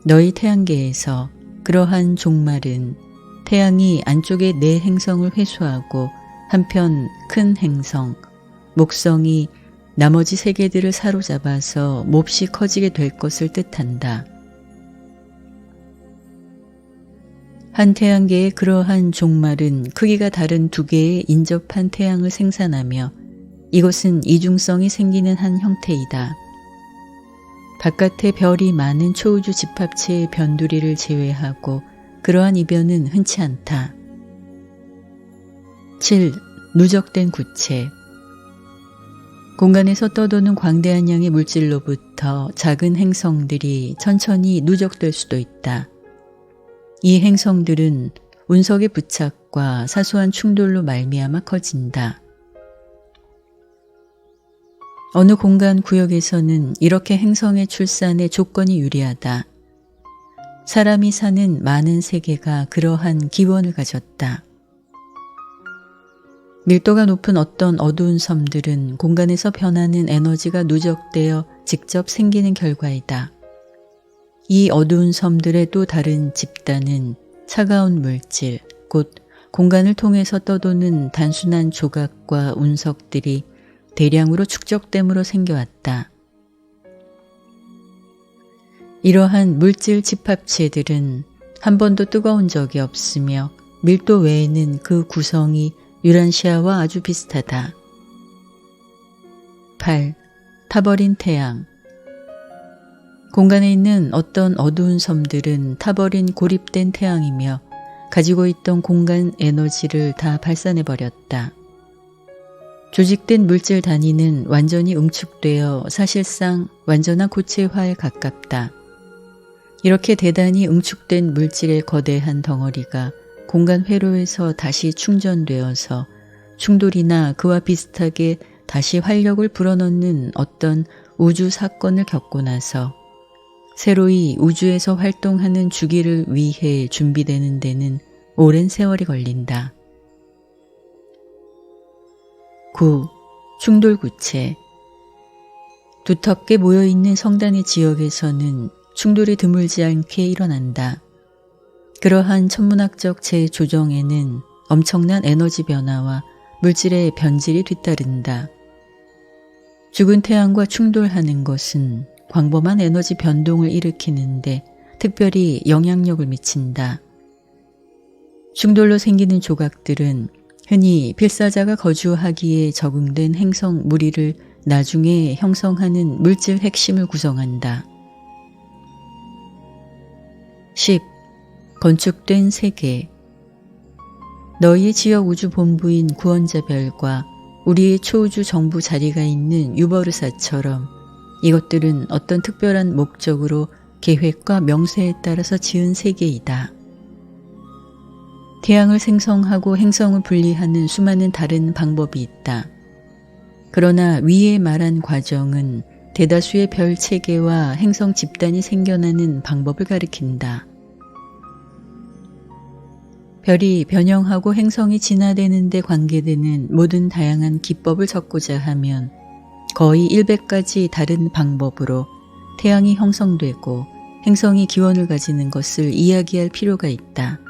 너희 태양계에서 그러한 종말은 태양이 안쪽의 내 행성을 회수하고 한편 큰 행성, 목성이 나머지 세계들을 사로잡아서 몹시 커지게 될 것을 뜻한다. 한 태양계의 그러한 종말은 크기가 다른 두 개의 인접한 태양을 생산하며 이것은 이중성이 생기는 한 형태이다. 바깥에 별이 많은 초우주 집합체의 변두리를 제외하고 그러한 이변은 흔치 않다. 7. 누적된 구체. 공간에서 떠도는 광대한 양의 물질로부터 작은 행성들이 천천히 누적될 수도 있다. 이 행성들은 운석의 부착과 사소한 충돌로 말미암아 커진다. 어느 공간 구역에서는 이렇게 행성의 출산에 조건이 유리하다. 사람이 사는 많은 세계가 그러한 기원을 가졌다. 밀도가 높은 어떤 어두운 섬들은 공간에서 변하는 에너지가 누적되어 직접 생기는 결과이다. 이 어두운 섬들의 또 다른 집단은 차가운 물질, 곧 공간을 통해서 떠도는 단순한 조각과 운석들이 대량으로 축적됨으로 생겨왔다. 이러한 물질 집합체들은 한 번도 뜨거운 적이 없으며 밀도 외에는 그 구성이 유란시아와 아주 비슷하다. 8. 타버린 태양. 공간에 있는 어떤 어두운 섬들은 타버린 고립된 태양이며 가지고 있던 공간 에너지를 다 발산해버렸다. 조직된 물질 단위는 완전히 응축되어 사실상 완전한 고체화에 가깝다. 이렇게 대단히 응축된 물질의 거대한 덩어리가 공간 회로에서 다시 충전되어서 충돌이나 그와 비슷하게 다시 활력을 불어넣는 어떤 우주 사건을 겪고 나서 새로이 우주에서 활동하는 주기를 위해 준비되는 데는 오랜 세월이 걸린다. 9. 충돌구체. 두텁게 모여있는 성단의 지역에서는 충돌이 드물지 않게 일어난다. 그러한 천문학적 재조정에는 엄청난 에너지 변화와 물질의 변질이 뒤따른다. 죽은 태양과 충돌하는 것은 광범한 에너지 변동을 일으키는데 특별히 영향력을 미친다. 충돌로 생기는 조각들은 흔히 필사자가 거주하기에 적응된 행성 무리를 나중에 형성하는 물질 핵심을 구성한다. 10. 건축된 세계. 너희의 지역 우주 본부인 구원자별과 우리의 초우주 정부 자리가 있는 유버르사처럼 이것들은 어떤 특별한 목적으로 계획과 명세에 따라서 지은 세계이다. 태양을 생성하고 행성을 분리하는 수많은 다른 방법이 있다. 그러나 위에 말한 과정은 대다수의 별 체계와 행성 집단이 생겨나는 방법을 가리킨다. 별이 변형하고 행성이 진화되는 데 관계되는 모든 다양한 기법을 적고자 하면 거의 100가지 다른 방법으로 태양이 형성되고 행성이 기원을 가지는 것을 이야기할 필요가 있다.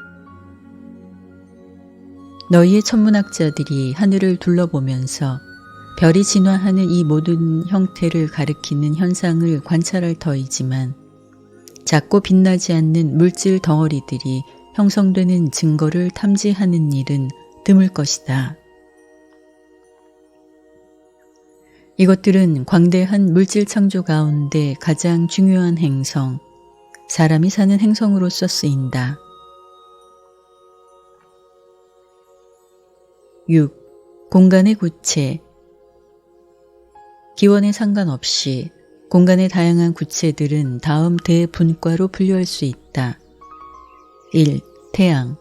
너희의 천문학자들이 하늘을 둘러보면서 별이 진화하는 이 모든 형태를 가리키는 현상을 관찰할 터이지만 작고 빛나지 않는 물질 덩어리들이 형성되는 증거를 탐지하는 일은 드물 것이다. 이것들은 광대한 물질 창조 가운데 가장 중요한 행성, 사람이 사는 행성으로서 쓰인다. 6. 공간의 구체. 기원에 상관없이 공간의 다양한 구체들은 다음 대분과로 분류할 수 있다. 1. 태양,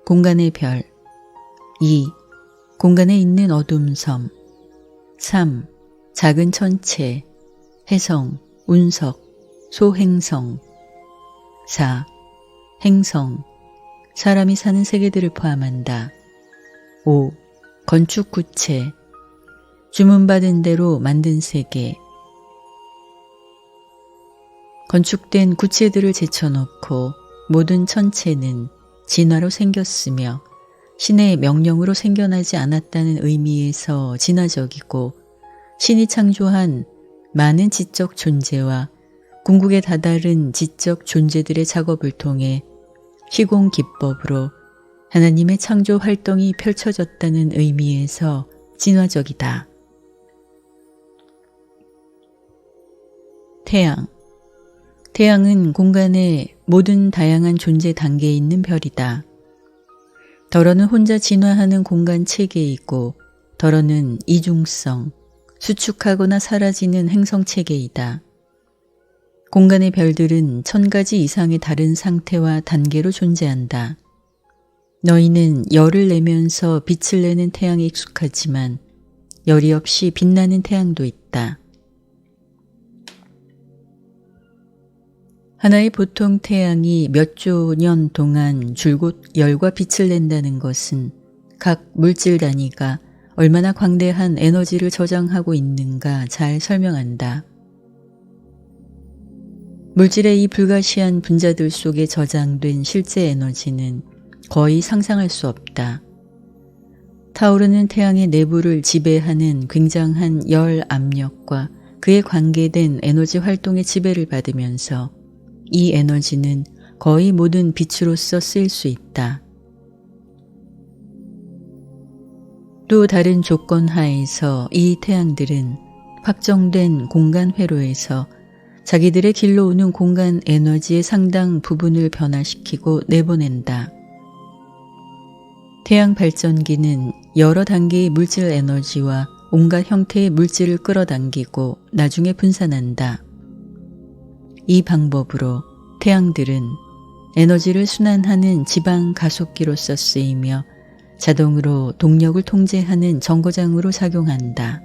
공간의 별. 2. 공간에 있는 어둠 섬. 3. 작은 천체, 해성, 운석, 소행성. 4. 행성, 사람이 사는 세계들을 포함한다. 5. 건축 구체, 주문받은 대로 만든 세계. 건축된 구체들을 제쳐놓고 모든 천체는 진화로 생겼으며 신의 명령으로 생겨나지 않았다는 의미에서 진화적이고 신이 창조한 많은 지적 존재와 궁극에 다다른 지적 존재들의 작업을 통해 시공 기법으로 하나님의 창조 활동이 펼쳐졌다는 의미에서 진화적이다. 태양. 태양은 공간의 모든 다양한 존재 단계에 있는 별이다. 덜어는 혼자 진화하는 공간 체계이고 덜어는 이중성, 수축하거나 사라지는 행성체계이다. 공간의 별들은 1000가지 이상의 다른 상태와 단계로 존재한다. 너희는 열을 내면서 빛을 내는 태양에 익숙하지만 열이 없이 빛나는 태양도 있다. 하나의 보통 태양이 몇 조 년 동안 줄곧 열과 빛을 낸다는 것은 각 물질 단위가 얼마나 광대한 에너지를 저장하고 있는가 잘 설명한다. 물질의 이 불가시한 분자들 속에 저장된 실제 에너지는 거의 상상할 수 없다. 타오르는 태양의 내부를 지배하는 굉장한 열 압력과 그에 관계된 에너지 활동의 지배를 받으면서 이 에너지는 거의 모든 빛으로서 쓰일 수 있다. 또 다른 조건 하에서 이 태양들은 확정된 공간 회로에서 자기들의 길로 오는 공간 에너지의 상당 부분을 변화시키고 내보낸다. 태양 발전기는 여러 단계의 물질 에너지와 온갖 형태의 물질을 끌어당기고 나중에 분산한다. 이 방법으로 태양들은 에너지를 순환하는 지방 가속기로서 쓰이며 자동으로 동력을 통제하는 정거장으로 작용한다.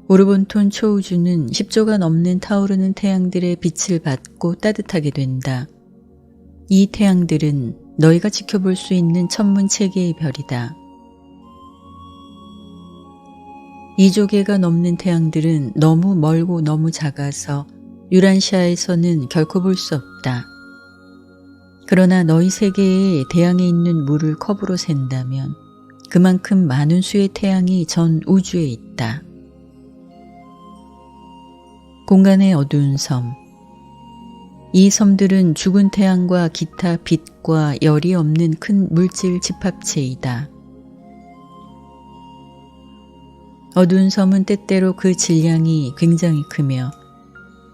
오르본톤 초우주는 10조가 넘는 타오르는 태양들의 빛을 받고 따뜻하게 된다. 이 태양들은 너희가 지켜볼 수 있는 천문체계의 별이다. 2조개가 넘는 태양들은 너무 멀고 너무 작아서 유란시아에서는 결코 볼 수 없다. 그러나 너희 세계에 대양에 있는 물을 컵으로 샌다면 그만큼 많은 수의 태양이 전 우주에 있다. 공간의 어두운 섬. 이 섬들은 죽은 태양과 기타 빛과 열이 없는 큰 물질 집합체이다. 어두운 섬은 때때로 그 질량이 굉장히 크며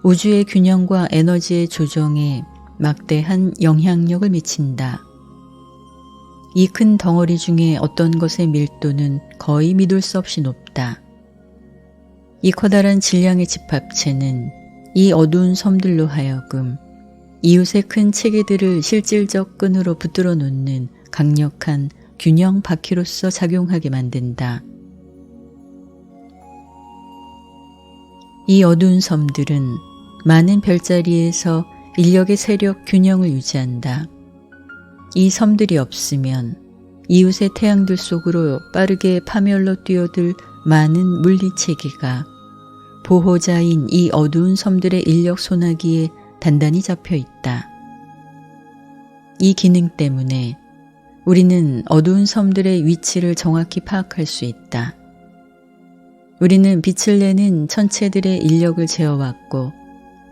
우주의 균형과 에너지의 조정에 막대한 영향력을 미친다. 이 큰 덩어리 중에 어떤 것의 밀도는 거의 믿을 수 없이 높다. 이 커다란 질량의 집합체는 이 어두운 섬들로 하여금 이웃의 큰 체계들을 실질적 끈으로 붙들어 놓는 강력한 균형 바퀴로서 작용하게 만든다. 이 어두운 섬들은 많은 별자리에서 인력의 세력 균형을 유지한다. 이 섬들이 없으면 이웃의 태양들 속으로 빠르게 파멸로 뛰어들 많은 물리체계가 보호자인 이 어두운 섬들의 인력 소나기에 단단히 잡혀 있다. 이 기능 때문에 우리는 어두운 섬들의 위치를 정확히 파악할 수 있다. 우리는 빛을 내는 천체들의 인력을 재어왔고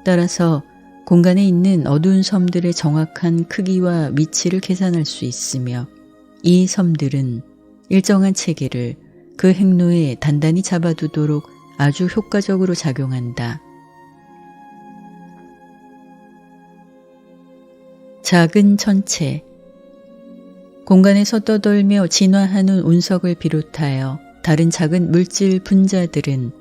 따라서 공간에 있는 어두운 섬들의 정확한 크기와 위치를 계산할 수 있으며 이 섬들은 일정한 체계를 그 행로에 단단히 잡아두도록 아주 효과적으로 작용한다. 작은 천체. 공간에서 떠돌며 진화하는 운석을 비롯하여 다른 작은 물질 분자들은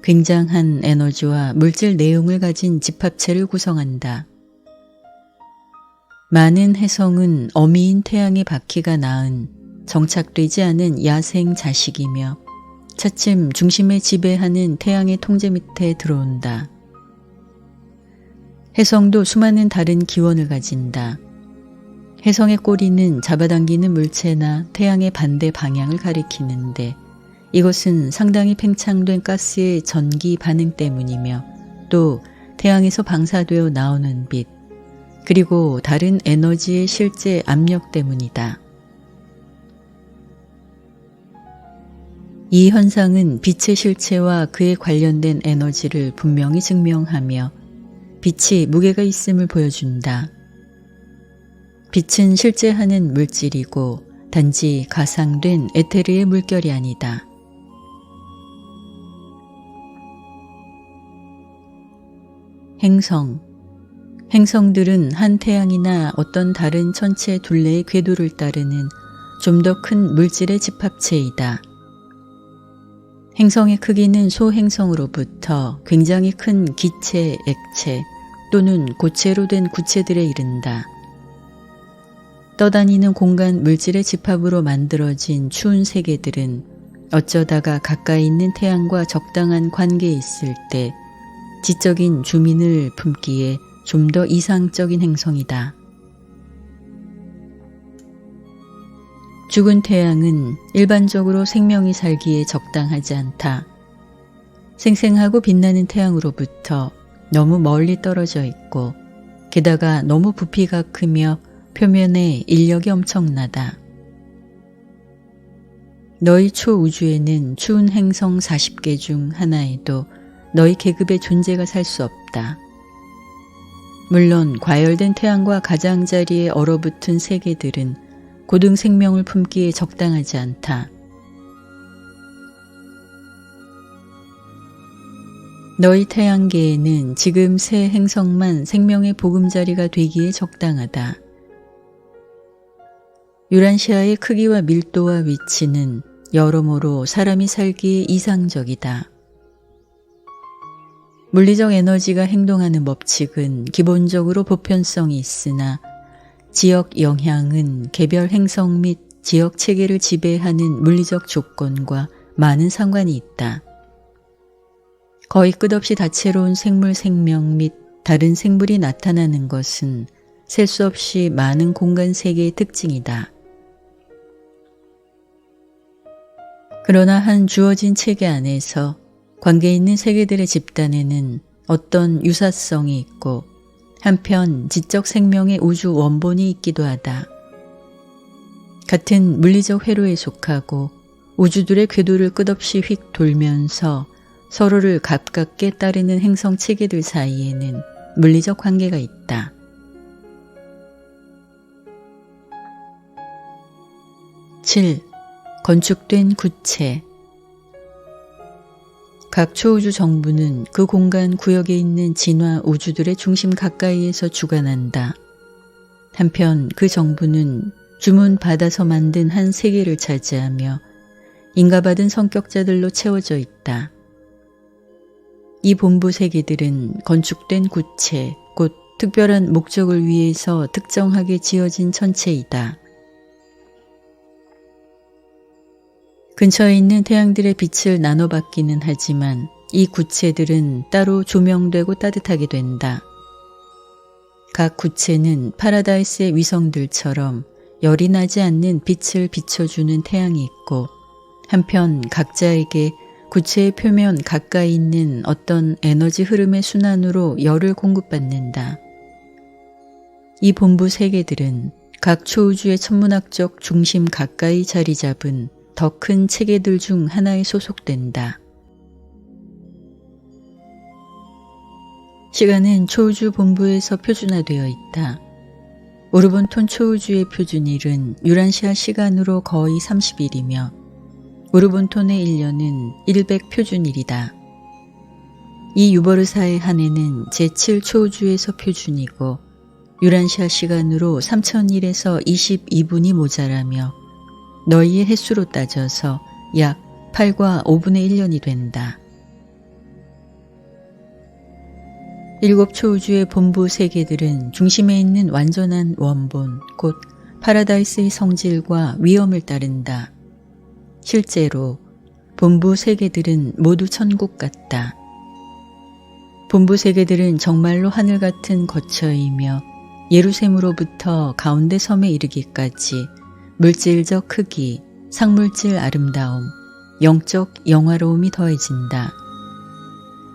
굉장한 에너지와 물질 내용을 가진 집합체를 구성한다. 많은 해성은 어미인 태양의 바퀴가 낳은 정착되지 않은 야생 자식이며 차츰 중심에 지배하는 태양의 통제 밑에 들어온다. 해성도 수많은 다른 기원을 가진다. 해성의 꼬리는 잡아당기는 물체나 태양의 반대 방향을 가리키는데 이것은 상당히 팽창된 가스의 전기 반응 때문이며 또 태양에서 방사되어 나오는 빛, 그리고 다른 에너지의 실제 압력 때문이다. 이 현상은 빛의 실체와 그에 관련된 에너지를 분명히 증명하며 빛이 무게가 있음을 보여준다. 빛은 실제 하는 물질이고 단지 가상된 에테르의 물결이 아니다. 행성. 행성들은 한 태양이나 어떤 다른 천체 둘레의 궤도를 따르는 좀 더 큰 물질의 집합체이다. 행성의 크기는 소행성으로부터 굉장히 큰 기체, 액체 또는 고체로 된 구체들에 이른다. 떠다니는 공간 물질의 집합으로 만들어진 추운 세계들은 어쩌다가 가까이 있는 태양과 적당한 관계에 있을 때 지적인 주민을 품기에 좀 더 이상적인 행성이다. 죽은 태양은 일반적으로 생명이 살기에 적당하지 않다. 생생하고 빛나는 태양으로부터 너무 멀리 떨어져 있고 게다가 너무 부피가 크며 표면에 인력이 엄청나다. 너희 초우주에는 추운 행성 40개 중 하나에도 너희 계급의 존재가 살 수 없다. 물론 과열된 태양과 가장자리에 얼어붙은 세계들은 고등 생명을 품기에 적당하지 않다. 너희 태양계에는 지금 새 행성만 생명의 보금자리가 되기에 적당하다. 유란시아의 크기와 밀도와 위치는 여러모로 사람이 살기에 이상적이다. 물리적 에너지가 행동하는 법칙은 기본적으로 보편성이 있으나 지역 영향은 개별 행성 및 지역 체계를 지배하는 물리적 조건과 많은 상관이 있다. 거의 끝없이 다채로운 생물 생명 및 다른 생물이 나타나는 것은 셀 수 없이 많은 공간 세계의 특징이다. 그러나 한 주어진 체계 안에서 관계 있는 세계들의 집단에는 어떤 유사성이 있고 한편 지적 생명의 우주 원본이 있기도 하다. 같은 물리적 회로에 속하고 우주들의 궤도를 끝없이 휙 돌면서 서로를 가깝게 따르는 행성 체계들 사이에는 물리적 관계가 있다. (7) 건축된 구체. 각 초우주 정부는 그 공간 구역에 있는 진화 우주들의 중심 가까이에서 주관한다. 한편 그 정부는 주문받아서 만든 한 세계를 차지하며 인가받은 성격자들로 채워져 있다. 이 본부 세계들은 건축된 구체, 곧 특별한 목적을 위해서 특정하게 지어진 천체이다. 근처에 있는 태양들의 빛을 나눠받기는 하지만 이 구체들은 따로 조명되고 따뜻하게 된다. 각 구체는 파라다이스의 위성들처럼 열이 나지 않는 빛을 비춰주는 태양이 있고 한편 각자에게 구체의 표면 가까이 있는 어떤 에너지 흐름의 순환으로 열을 공급받는다. 이 본부 세계들은 각 초우주의 천문학적 중심 가까이 자리 잡은 더 큰 체계들 중 하나에 소속된다. 시간은 초우주 본부에서 표준화되어 있다. 오르본톤 초우주의 표준일은 유란시아 시간으로 거의 30일이며 오르본톤의 1년은 100 표준일이다. 이 유버르사의 한 해는 제7 초우주에서 표준이고 유란시아 시간으로 3000일에서 22분이 모자라며 너희의 횟수로 따져서 약 8과 5분의 1년이 된다. 7 초우주의 본부 세계들은 중심에 있는 완전한 원본, 곧 파라다이스의 성질과 위엄을 따른다. 실제로 본부 세계들은 모두 천국 같다. 본부 세계들은 정말로 하늘 같은 거처이며 예루셈으로부터 가운데 섬에 이르기까지 물질적 크기, 상물질 아름다움, 영적 영화로움이 더해진다.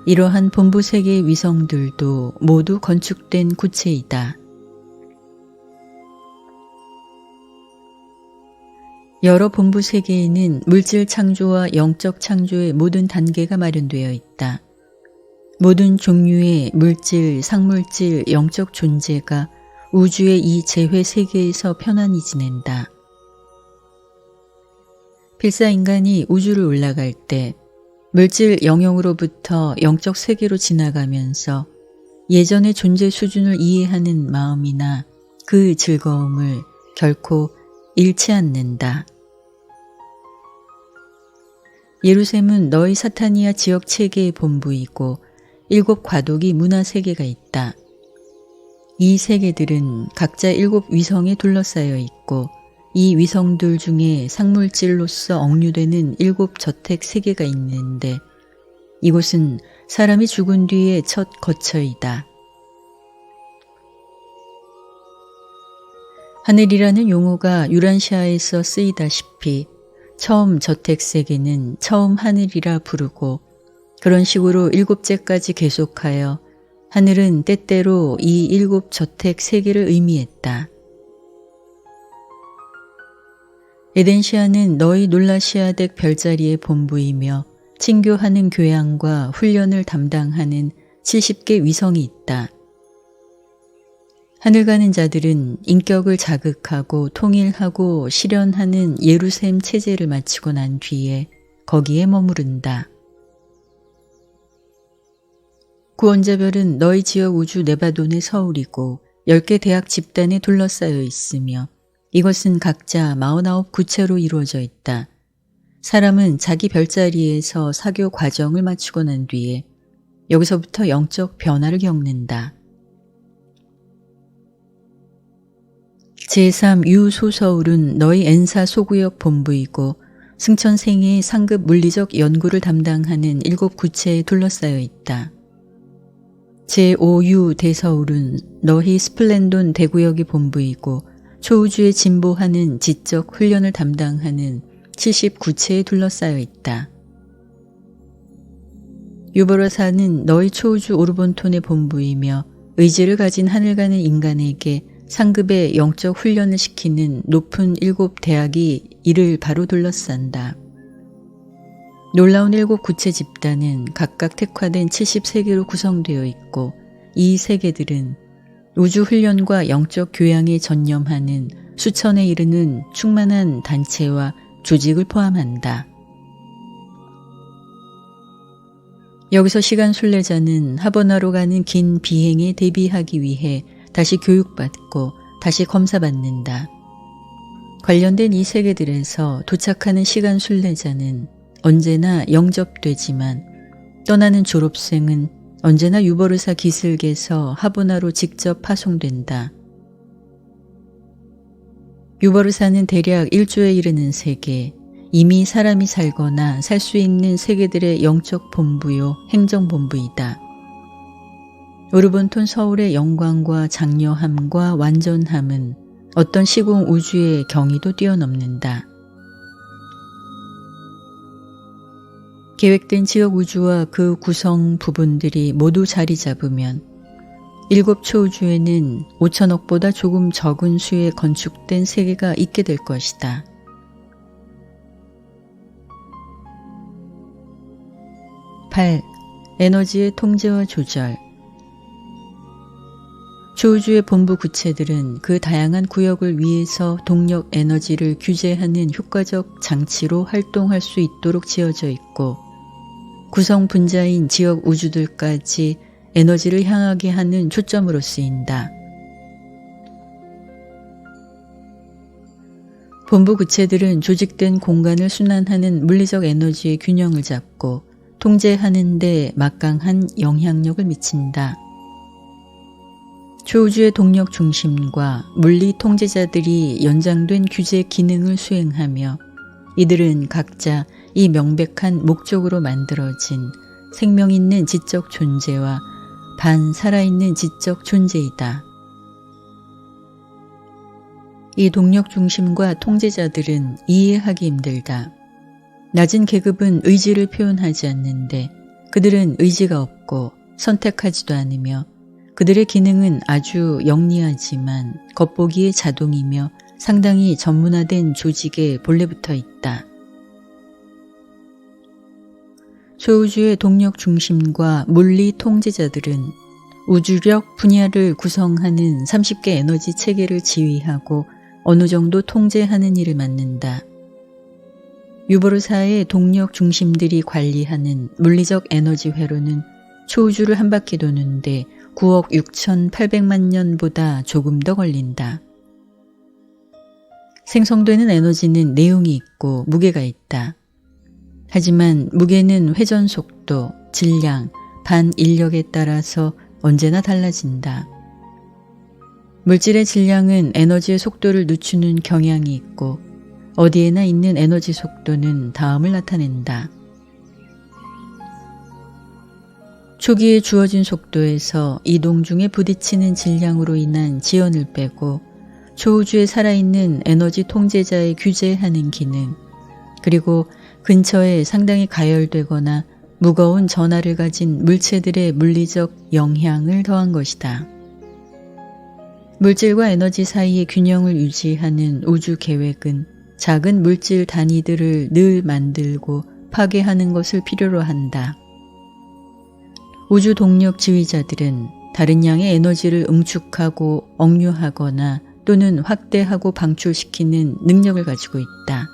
이러한 본부 세계의 위성들도 모두 건축된 구체이다. 여러 본부 세계에는 물질 창조와 영적 창조의 모든 단계가 마련되어 있다. 모든 종류의 물질, 상물질, 영적 존재가 우주의 이 재회 세계에서 편안히 지낸다. 필사 인간이 우주를 올라갈 때 물질 영역으로부터 영적 세계로 지나가면서 예전의 존재 수준을 이해하는 마음이나 그 즐거움을 결코 잃지 않는다. 예루셈은 너희 사타니아 지역 체계의 본부이고 7 과도기 문화 세계가 있다. 이 세계들은 각자 7 위성에 둘러싸여 있고 이 위성들 중에 상물질로서 억류되는 7 저택 세계가 있는데 이곳은 사람이 죽은 뒤의 첫 거처이다. 하늘이라는 용어가 유란시아에서 쓰이다시피 처음 저택 세계는 처음 하늘이라 부르고 그런 식으로 7째까지 계속하여 하늘은 때때로 이 7 저택 세계를 의미했다. 에덴시아는 너희 놀라시아덱 별자리의 본부이며 친교하는 교양과 훈련을 담당하는 70개 위성이 있다. 하늘 가는 자들은 인격을 자극하고 통일하고 실현하는 예루셈 체제를 마치고 난 뒤에 거기에 머무른다. 구원자별은 너희 지역 우주 네바돈의 서울이고 10개 대학 집단에 둘러싸여 있으며 이것은 각자 49 구체로 이루어져 있다. 사람은 자기 별자리에서 사교 과정을 마치고 난 뒤에 여기서부터 영적 변화를 겪는다. 제3 유소서울은 너희 엔사 소구역 본부이고 승천생의 상급 물리적 연구를 담당하는 7 구체에 둘러싸여 있다. 제5유 대서울은 너희 스플렌돈 대구역이 본부이고 초우주에 진보하는 지적 훈련을 담당하는 79체에 둘러싸여 있다. 유보라사는 너희 초우주 오르본톤의 본부이며 의지를 가진 하늘 가는 인간에게 상급의 영적 훈련을 시키는 높은 7 대학이 이를 바로 둘러싼다. 놀라운 7 구체 집단은 각각 특화된 70세계로 구성되어 있고 이 세계들은 우주 훈련과 영적 교양에 전념하는 수천에 이르는 충만한 단체와 조직을 포함한다. 여기서 시간 순례자는 하버나로 가는 긴 비행에 대비하기 위해 다시 교육받고 다시 검사받는다. 관련된 이 세계들에서 도착하는 시간 순례자는 언제나 영접되지만 떠나는 졸업생은 언제나 유버르사 기슭에서 하보나로 직접 파송된다. 유버르사는 대략 1조에 이르는 세계, 이미 사람이 살거나 살 수 있는 세계들의 영적 본부요 행정본부이다. 오르본톤 서울의 영광과 장려함과 완전함은 어떤 시공 우주의 경이도 뛰어넘는다. 계획된 지역 우주와 그 구성 부분들이 모두 자리 잡으면 7 초우주에는 5천억보다 조금 적은 수의 건축된 세계가 있게 될 것이다. 에너지의 통제와 조절. 초우주의 본부 구체들은 그 다양한 구역을 위해서 동력 에너지를 규제하는 효과적 장치로 활동할 수 있도록 지어져 있고 구성 분자인 지역 우주들까지 에너지를 향하게 하는 초점으로 쓰인다. 본부 구체들은 조직된 공간을 순환하는 물리적 에너지의 균형을 잡고 통제하는 데 막강한 영향력을 미친다. 초우주의 동력 중심과 물리 통제자들이 연장된 규제 기능을 수행하며 이들은 각자 이 명백한 목적으로 만들어진 생명 있는 지적 존재와 반 살아있는 지적 존재이다. 이 동력 중심과 통제자들은 이해하기 힘들다. 낮은 계급은 의지를 표현하지 않는데 그들은 의지가 없고 선택하지도 않으며 그들의 기능은 아주 영리하지만 겉보기에 자동이며 상당히 전문화된 조직에 본래 붙어 있다. 초우주의 동력 중심과 물리 통제자들은 우주력 분야를 구성하는 30개 에너지 체계를 지휘하고 어느 정도 통제하는 일을 맡는다. 유보르사의 동력 중심들이 관리하는 물리적 에너지 회로는 초우주를 한 바퀴 도는데 9억 6,800만 년보다 조금 더 걸린다. 생성되는 에너지는 내용이 있고 무게가 있다. 하지만 무게는 회전 속도, 질량, 반인력에 따라서 언제나 달라진다. 물질의 질량은 에너지의 속도를 늦추는 경향이 있고 어디에나 있는 에너지 속도는 다음을 나타낸다. 초기에 주어진 속도에서 이동 중에 부딪히는 질량으로 인한 지연을 빼고 초우주에 살아있는 에너지 통제자에 규제하는 기능, 그리고 근처에 상당히 가열되거나 무거운 전하를 가진 물체들의 물리적 영향을 더한 것이다. 물질과 에너지 사이의 균형을 유지하는 우주 계획은 작은 물질 단위들을 늘 만들고 파괴하는 것을 필요로 한다. 우주 동력 지휘자들은 다른 양의 에너지를 응축하고 억류하거나 또는 확대하고 방출시키는 능력을 가지고 있다.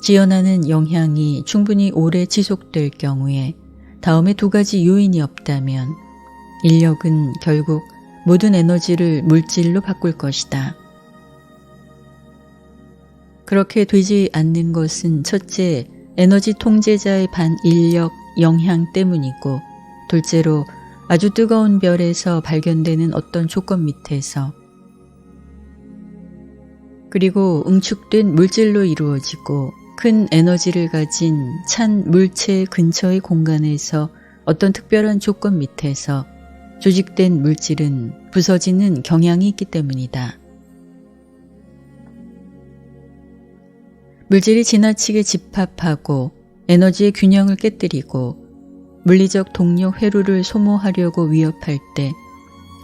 지연하는 영향이 충분히 오래 지속될 경우에 다음에 두 가지 요인이 없다면 인력은 결국 모든 에너지를 물질로 바꿀 것이다. 그렇게 되지 않는 것은 첫째, 에너지 통제자의 반인력 영향 때문이고, 둘째로 아주 뜨거운 별에서 발견되는 어떤 조건 밑에서, 그리고 응축된 물질로 이루어지고 큰 에너지를 가진 찬 물체 근처의 공간에서 어떤 특별한 조건 밑에서 조직된 물질은 부서지는 경향이 있기 때문이다. 물질이 지나치게 집합하고 에너지의 균형을 깨뜨리고 물리적 동력 회로를 소모하려고 위협할 때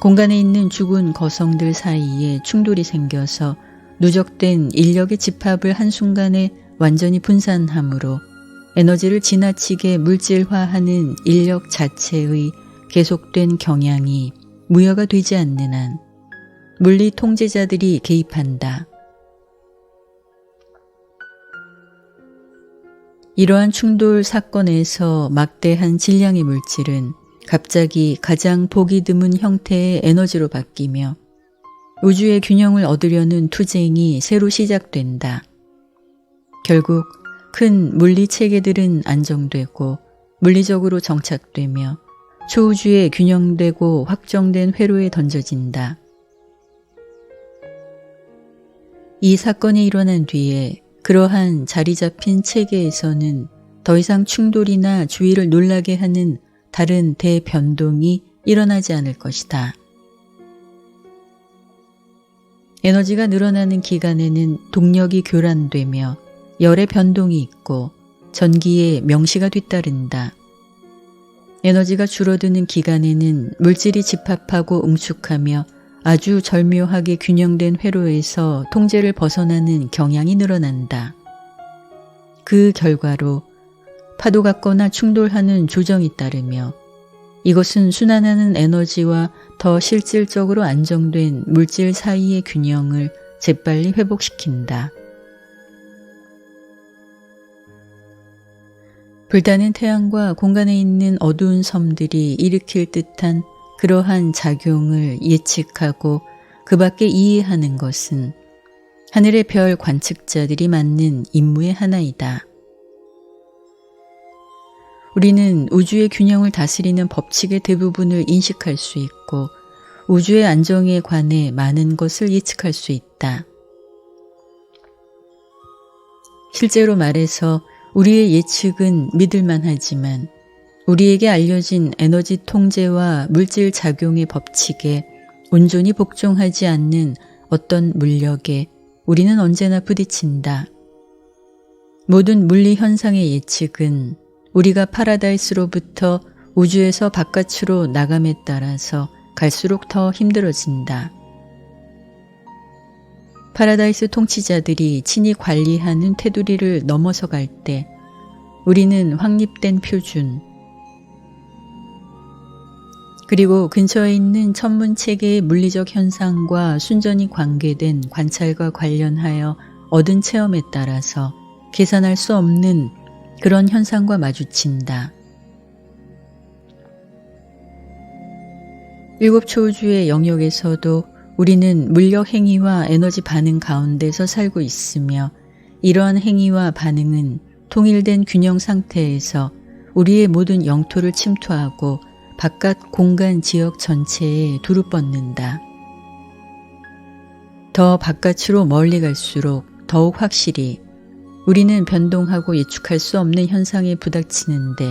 공간에 있는 죽은 거성들 사이에 충돌이 생겨서 누적된 인력의 집합을 한순간에 완전히 분산하므로 에너지를 지나치게 물질화하는 인력 자체의 계속된 경향이 무효가 되지 않는 한 물리 통제자들이 개입한다. 이러한 충돌 사건에서 막대한 질량의 물질은 갑자기 가장 보기 드문 형태의 에너지로 바뀌며 우주의 균형을 얻으려는 투쟁이 새로 시작된다. 결국 큰 물리 체계들은 안정되고 물리적으로 정착되며 초우주의 균형되고 확정된 회로에 던져진다. 이 사건이 일어난 뒤에 그러한 자리 잡힌 체계에서는 더 이상 충돌이나 주위를 놀라게 하는 다른 대변동이 일어나지 않을 것이다. 에너지가 늘어나는 기간에는 동력이 교란되며 열의 변동이 있고 전기의 명시가 뒤따른다. 에너지가 줄어드는 기간에는 물질이 집합하고 응축하며 아주 절묘하게 균형된 회로에서 통제를 벗어나는 경향이 늘어난다. 그 결과로 파도 같거나 충돌하는 조정이 따르며 이것은 순환하는 에너지와 더 실질적으로 안정된 물질 사이의 균형을 재빨리 회복시킨다. 불타는 태양과 공간에 있는 어두운 섬들이 일으킬 듯한 그러한 작용을 예측하고 그 밖에 이해하는 것은 하늘의 별 관측자들이 맡는 임무의 하나이다. 우리는 우주의 균형을 다스리는 법칙의 대부분을 인식할 수 있고 우주의 안정에 관해 많은 것을 예측할 수 있다. 실제로 말해서 우리의 예측은 믿을만하지만 우리에게 알려진 에너지 통제와 물질 작용의 법칙에 온전히 복종하지 않는 어떤 물력에 우리는 언제나 부딪힌다. 모든 물리 현상의 예측은 우리가 파라다이스로부터 우주에서 바깥으로 나감에 따라서 갈수록 더 힘들어진다. 파라다이스 통치자들이 친히 관리하는 테두리를 넘어서 갈 때 우리는 확립된 표준, 그리고 근처에 있는 천문체계의 물리적 현상과 순전히 관계된 관찰과 관련하여 얻은 체험에 따라서 계산할 수 없는 그런 현상과 마주친다. 일곱 초우주의 영역에서도 우리는 물력 행위와 에너지 반응 가운데서 살고 있으며 이러한 행위와 반응은 통일된 균형 상태에서 우리의 모든 영토를 침투하고 바깥 공간 지역 전체에 두루 뻗는다. 더 바깥으로 멀리 갈수록 더욱 확실히 우리는 변동하고 예측할 수 없는 현상에 부닥치는데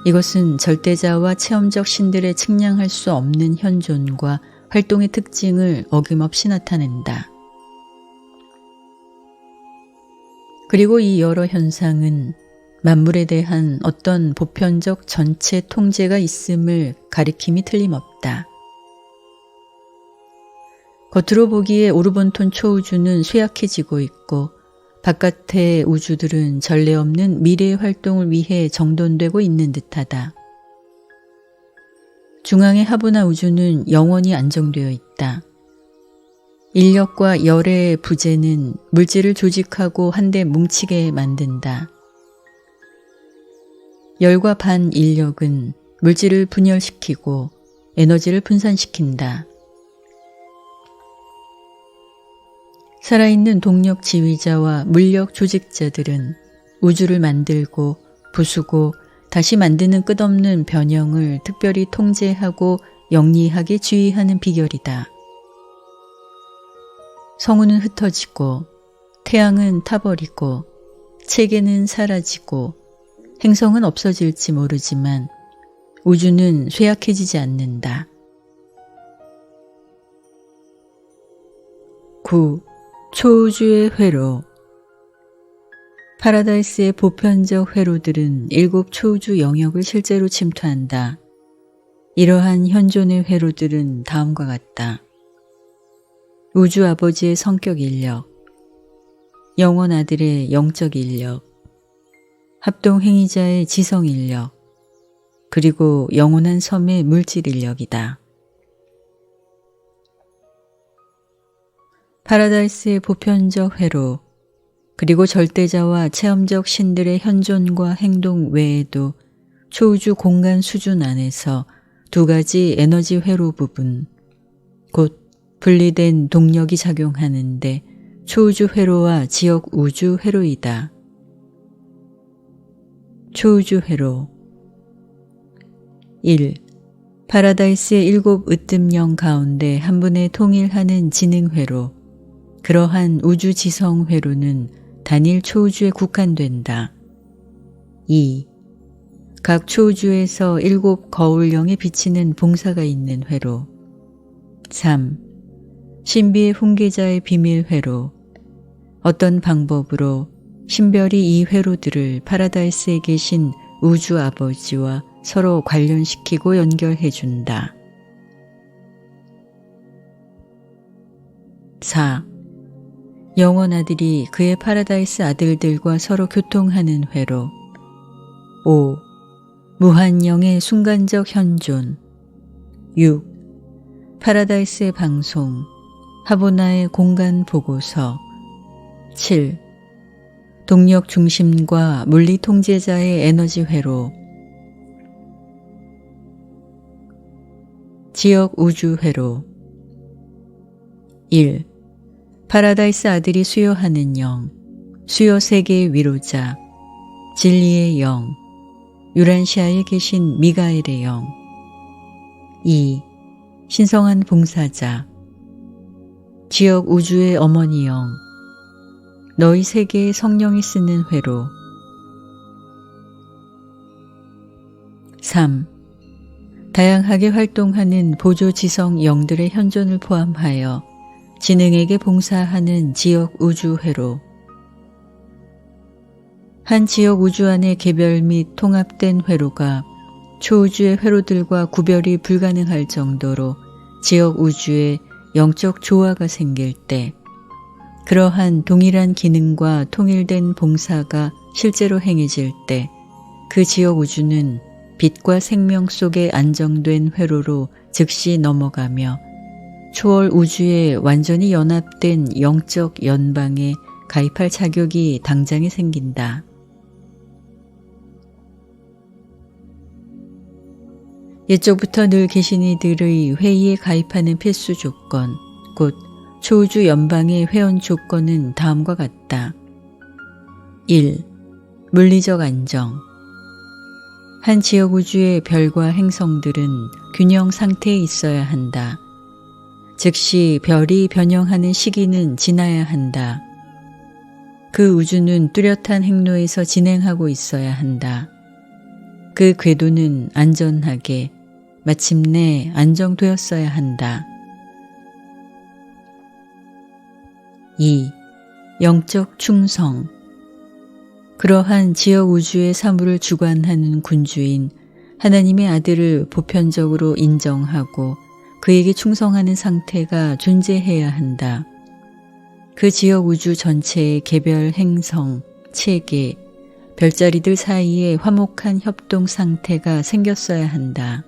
이것은 절대자와 체험적 신들의 측량할 수 없는 현존과 활동의 특징을 어김없이 나타낸다. 그리고 이 여러 현상은 만물에 대한 어떤 보편적 전체 통제가 있음을 가리킴이 틀림없다. 겉으로 보기에 오르본톤 초우주는 쇠약해지고 있고 바깥의 우주들은 전례 없는 미래의 활동을 위해 정돈되고 있는 듯하다. 중앙의 하부나 우주는 영원히 안정되어 있다. 인력과 열의 부재는 물질을 조직하고 한데 뭉치게 만든다. 열과 반인력은 물질을 분열시키고 에너지를 분산시킨다. 살아있는 동력 지휘자와 물력 조직자들은 우주를 만들고 부수고 다시 만드는 끝없는 변형을 특별히 통제하고 영리하게 지휘하는 비결이다. 성운은 흩어지고 태양은 타버리고 체계는 사라지고 행성은 없어질지 모르지만 우주는 쇠약해지지 않는다. 9. 초우주의 회로. 파라다이스의 보편적 회로들은 7 초우주 영역을 실제로 침투한다. 이러한 현존의 회로들은 다음과 같다. 우주 아버지의 성격 인력, 영원 아들의 영적 인력, 합동 행위자의 지성 인력, 그리고 영원한 섬의 물질 인력이다. 파라다이스의 보편적 회로, 그리고 절대자와 체험적 신들의 현존과 행동 외에도 초우주 공간 수준 안에서 2가지 에너지 회로 부분, 곧 분리된 동력이 작용하는데 초우주 회로와 지역 우주 회로이다. 초우주 회로 1. 파라다이스의 7 으뜸령 가운데 한 분에 통일하는 지능 회로. 그러한 우주 지성 회로는 단일 초우주에 국한된다. 2. 각 초우주에서 7 거울령에 비치는 봉사가 있는 회로. 3. 신비의 훈계자의 비밀 회로. 어떤 방법으로 신별이 이 회로들을 파라다이스에 계신 우주 아버지와 서로 관련시키고 연결해준다. 4. 영원 아들이 그의 파라다이스 아들들과 서로 교통하는 회로. 5. 무한영의 순간적 현존. 6. 파라다이스의 방송, 하보나의 공간 보고서. 7. 동력 중심과 물리 통제자의 에너지 회로. 지역 우주 회로. 1. 파라다이스 아들이 수요하는 영, 수요 세계의 위로자, 진리의 영, 유란시아에 계신 미가엘의 영. 2. 신성한 봉사자, 지역 우주의 어머니 영, 너희 세계의 성령이 쓰는 회로. 3. 다양하게 활동하는 보조지성 영들의 현존을 포함하여 지능에게 봉사하는 지역 우주 회로. 한 지역 우주 안의 개별 및 통합된 회로가 초우주의 회로들과 구별이 불가능할 정도로 지역 우주에 영적 조화가 생길 때 그러한 동일한 기능과 통일된 봉사가 실제로 행해질 때 그 지역 우주는 빛과 생명 속에 안정된 회로로 즉시 넘어가며 초월 우주에 완전히 연합된 영적 연방에 가입할 자격이 당장에 생긴다. 예적부터 늘 계신 이들의 회의에 가입하는 필수 조건, 곧 초우주 연방의 회원 조건은 다음과 같다. 1. 물리적 안정. 한 지역 우주의 별과 행성들은 균형 상태에 있어야 한다. 즉시 별이 변형하는 시기는 지나야 한다. 그 우주는 뚜렷한 행로에서 진행하고 있어야 한다. 그 궤도는 안전하게 마침내 안정되었어야 한다. 2. 영적 충성. 그러한 지역 우주의 사물을 주관하는 군주인 하나님의 아들을 보편적으로 인정하고 그에게 충성하는 상태가 존재해야 한다. 그 지역 우주 전체의 개별 행성, 체계, 별자리들 사이에 화목한 협동 상태가 생겼어야 한다.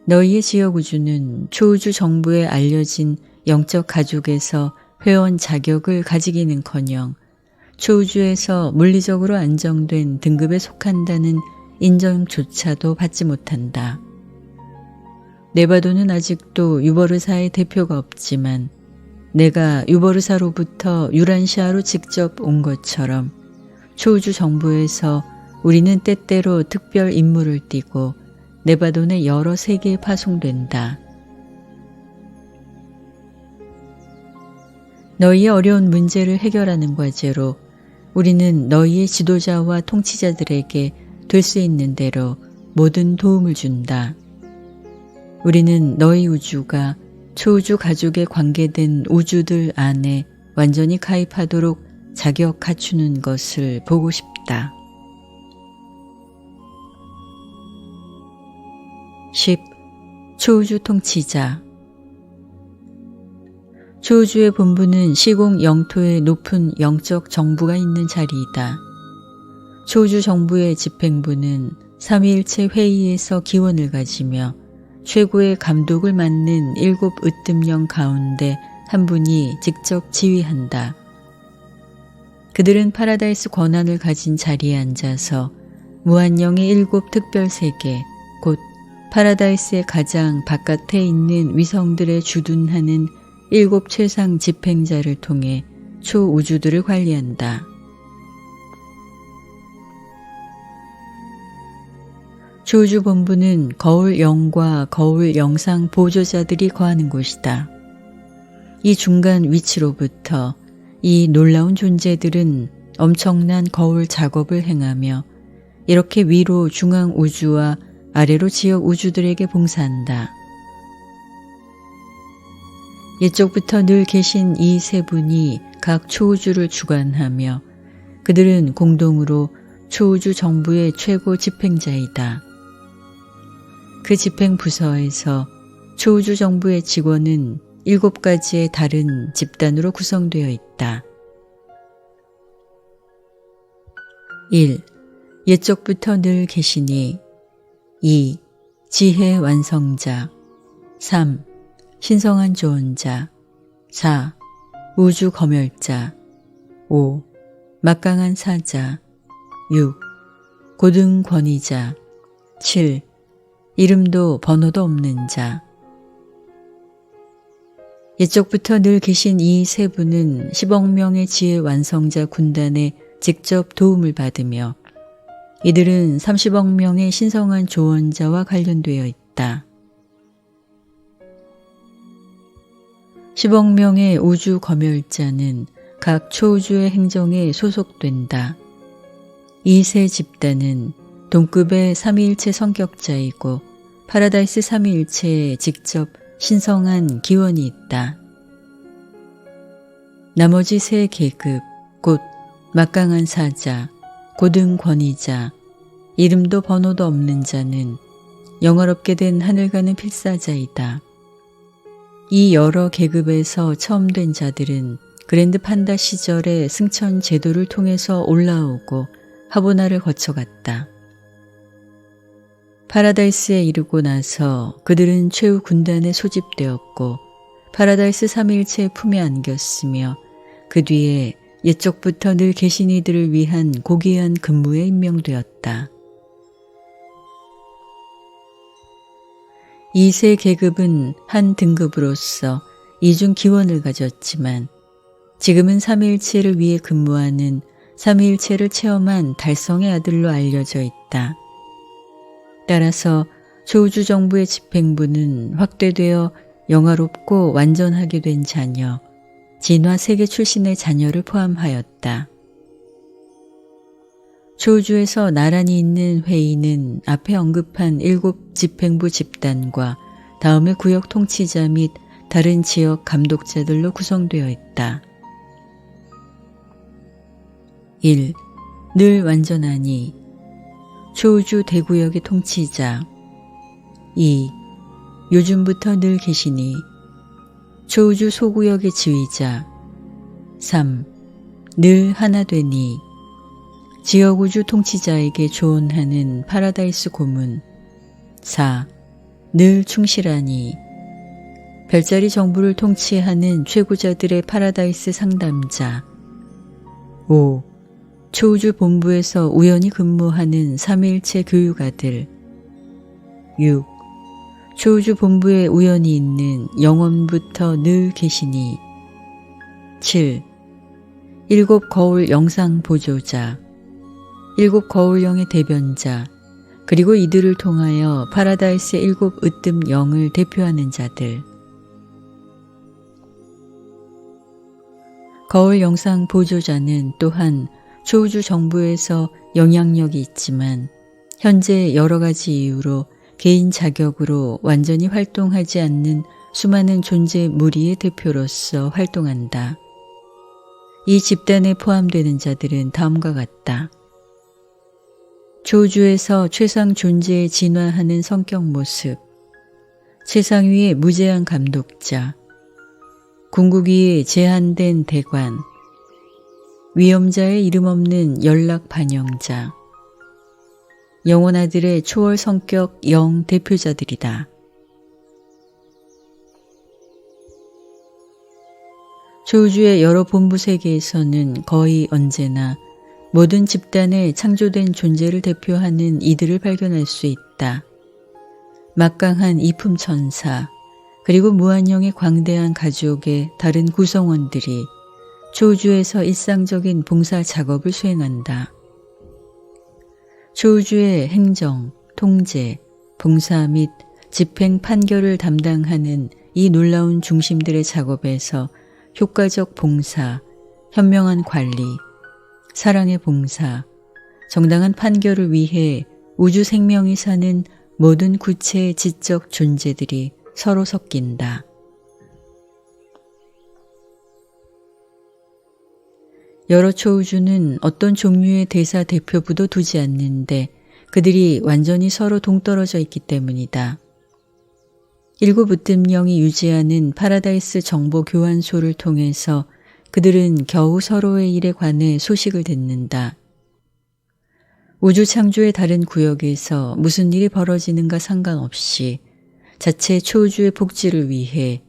너희의 지역 우주는 초우주 정부에 알려진 영적 가족에서 회원 자격을 가지기는커녕 초우주에서 물리적으로 안정된 등급에 속한다는 인정조차도 받지 못한다. 네바도는 아직도 유버르사의 대표가 없지만 내가 유버르사로부터 유란시아로 직접 온 것처럼 초우주 정부에서 우리는 때때로 특별 임무를 띠고 네바돈의 여러 세계에 파송된다. 너희의 어려운 문제를 해결하는 과제로 우리는 너희의 지도자와 통치자들에게 될 수 있는 대로 모든 도움을 준다. 우리는 너희 우주가 초우주 가족에 관계된 우주들 안에 완전히 가입하도록 자격 갖추는 것을 보고 싶다. 10. 초우주 통치자. 초우주의 본부는 시공 영토의 높은 영적 정부가 있는 자리이다. 초우주 정부의 집행부는 삼위일체 회의에서 기원을 가지며 최고의 감독을 맡는 7 으뜸령 가운데 한 분이 직접 지휘한다. 그들은 파라다이스 권한을 가진 자리에 앉아서 무한령의 7 특별세계, 곧 파라다이스의 가장 바깥에 있는 위성들에 주둔하는 7 최상 집행자를 통해 초우주들을 관리한다. 초우주 본부는 거울 영과 거울 영상 보조자들이 거하는 곳이다. 이 중간 위치로부터 이 놀라운 존재들은 엄청난 거울 작업을 행하며 이렇게 위로 중앙 우주와 아래로 지역 우주들에게 봉사한다. 옛적부터 늘 계신 이 세 분이 각 초우주를 주관하며 그들은 공동으로 초우주 정부의 최고 집행자이다. 그 집행부서에서 초우주 정부의 직원은 7가지의 다른 집단으로 구성되어 있다. 1. 옛적부터 늘 계시니. 2. 지혜 완성자. 3. 신성한 조언자. 4. 우주 검열자. 5. 막강한 사자. 6. 고등 권위자. 7. 이름도 번호도 없는 자. 옛적부터 늘 계신 이 세 분은 10억 명의 지혜 완성자 군단에 직접 도움을 받으며 이들은 30억 명의 신성한 조언자와 관련되어 있다. 10억 명의 우주 검열자는 각 초우주의 행정에 소속된다. 이 세 집단은 동급의 삼위일체 성격자이고 파라다이스 삼위일체에 직접 신성한 기원이 있다. 나머지 세 계급, 곧 막강한 사자, 고등 권위자, 이름도 번호도 없는 자는 영화롭게 된 하늘 가는 필사자이다. 이 여러 계급에서 처음 된 자들은 그랜드 판다 시절의 승천 제도를 통해서 올라오고 하보나를 거쳐갔다. 파라다이스에 이르고 나서 그들은 최후 군단에 소집되었고 파라다이스 삼위일체의 품에 안겼으며 그 뒤에 옛적부터 늘 계신 이들을 위한 고귀한 근무에 임명되었다. 이 세 계급은 한 등급으로서 이중 기원을 가졌지만 지금은 삼위일체를 위해 근무하는 삼위일체를 체험한 달성의 아들로 알려져 있다. 따라서 조우주 정부의 집행부는 확대되어 영화롭고 완전하게 된 자녀, 진화 세계 출신의 자녀를 포함하였다. 조우주에서 나란히 있는 회의는 앞에 언급한 7 집행부 집단과 다음의 구역 통치자 및 다른 지역 감독자들로 구성되어 있다. 1. 늘 완전하니 조우주 대구역의 통치자. 2. 요즘부터 늘 계시니 조우주 소구역의 지휘자. 3. 늘 하나 되니 지역우주 통치자에게 조언하는 파라다이스 고문. 4. 늘 충실하니 별자리 정부를 통치하는 최고자들의 파라다이스 상담자. 5. 조우주 본부에서 우연히 근무하는 삼위일체 교육아들. 6. 조우주 본부에 우연히 있는 영원부터 늘 계시니. 7. 7 거울 영상 보조자, 7 거울영의 대변자, 그리고 이들을 통하여 파라다이스의 7 으뜸 영을 대표하는 자들. 거울 영상 보조자는 또한 조우주 정부에서 영향력이 있지만 현재 여러 가지 이유로 개인 자격으로 완전히 활동하지 않는 수많은 존재 무리의 대표로서 활동한다. 이 집단에 포함되는 자들은 다음과 같다. 조우주에서 최상 존재에 진화하는 성격 모습, 최상위의 무제한 감독자, 궁극위의 제한된 대관, 위험자의 이름 없는 연락 반영자, 영혼아들의 초월 성격 영 대표자들이다. 조우주의 여러 본부 세계에서는 거의 언제나 모든 집단의 창조된 존재를 대표하는 이들을 발견할 수 있다. 막강한 이품천사, 그리고 무한형의 광대한 가족의 다른 구성원들이 조우주에서 일상적인 봉사 작업을 수행한다. 조우주의 행정, 통제, 봉사 및 집행 판결을 담당하는 이 놀라운 중심들의 작업에서 효과적 봉사, 현명한 관리, 사랑의 봉사, 정당한 판결을 위해 우주 생명이 사는 모든 구체의 지적 존재들이 서로 섞인다. 여러 조우주는 어떤 종류의 대사 대표부도 두지 않는데 그들이 완전히 서로 동떨어져 있기 때문이다. 7 으뜸영이 유지하는 파라다이스 정보 교환소를 통해서 그들은 겨우 서로의 일에 관해 소식을 듣는다. 우주 창조의 다른 구역에서 무슨 일이 벌어지는가 상관없이 자체 초우주의 복지를 위해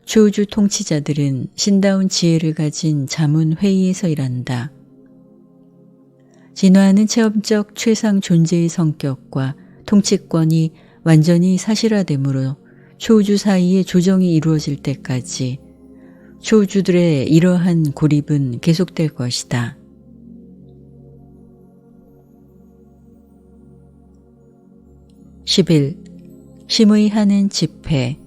초우주 통치자들은 신다운 지혜를 가진 자문회의에서 일한다. 진화하는 체험적 최상 존재의 성격과 통치권이 완전히 사실화되므로 초우주 사이에 조정이 이루어질 때까지 초우주들의 이러한 고립은 계속될 것이다. 11. 심의하는 집회.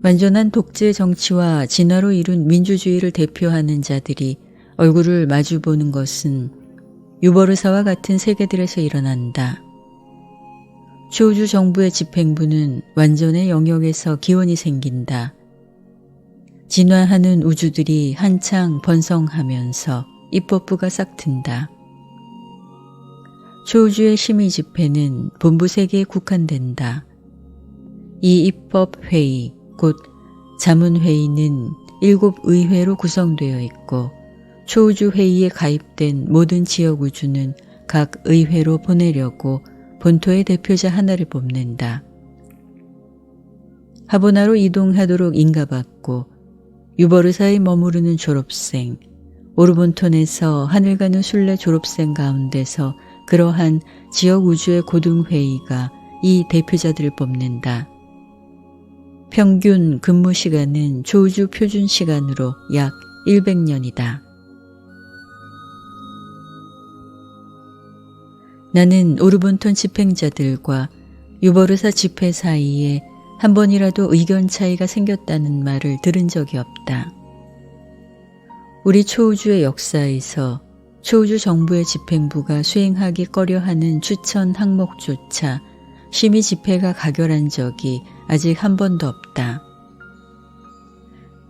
완전한 독재 정치와 진화로 이룬 민주주의를 대표하는 자들이 얼굴을 마주보는 것은 유버르사와 같은 세계들에서 일어난다. 조우주 정부의 집행부는 완전의 영역에서 기원이 생긴다. 진화하는 우주들이 한창 번성하면서 입법부가 싹튼다. 조우주의 심의 집회는 본부 세계에 국한된다. 이 입법회의, 곧 자문회의는 7 의회로 구성되어 있고 초우주 회의에 가입된 모든 지역 우주는 각 의회로 보내려고 본토의 대표자 하나를 뽑는다. 하보나로 이동하도록 인가받고 유버르사에 머무르는 졸업생, 오르본톤에서 하늘 가는 순례 졸업생 가운데서 그러한 지역 우주의 고등회의가 이 대표자들을 뽑는다. 평균 근무 시간은 조우주 표준 시간으로 약 100년이다. 나는 오르본톤 집행자들과 유버르사 집회 사이에 한 번이라도 의견 차이가 생겼다는 말을 들은 적이 없다. 우리 초우주의 역사에서 초우주 정부의 집행부가 수행하기 꺼려하는 추천 항목조차 심의 집회가 가결한 적이 아직 한 번도 없다.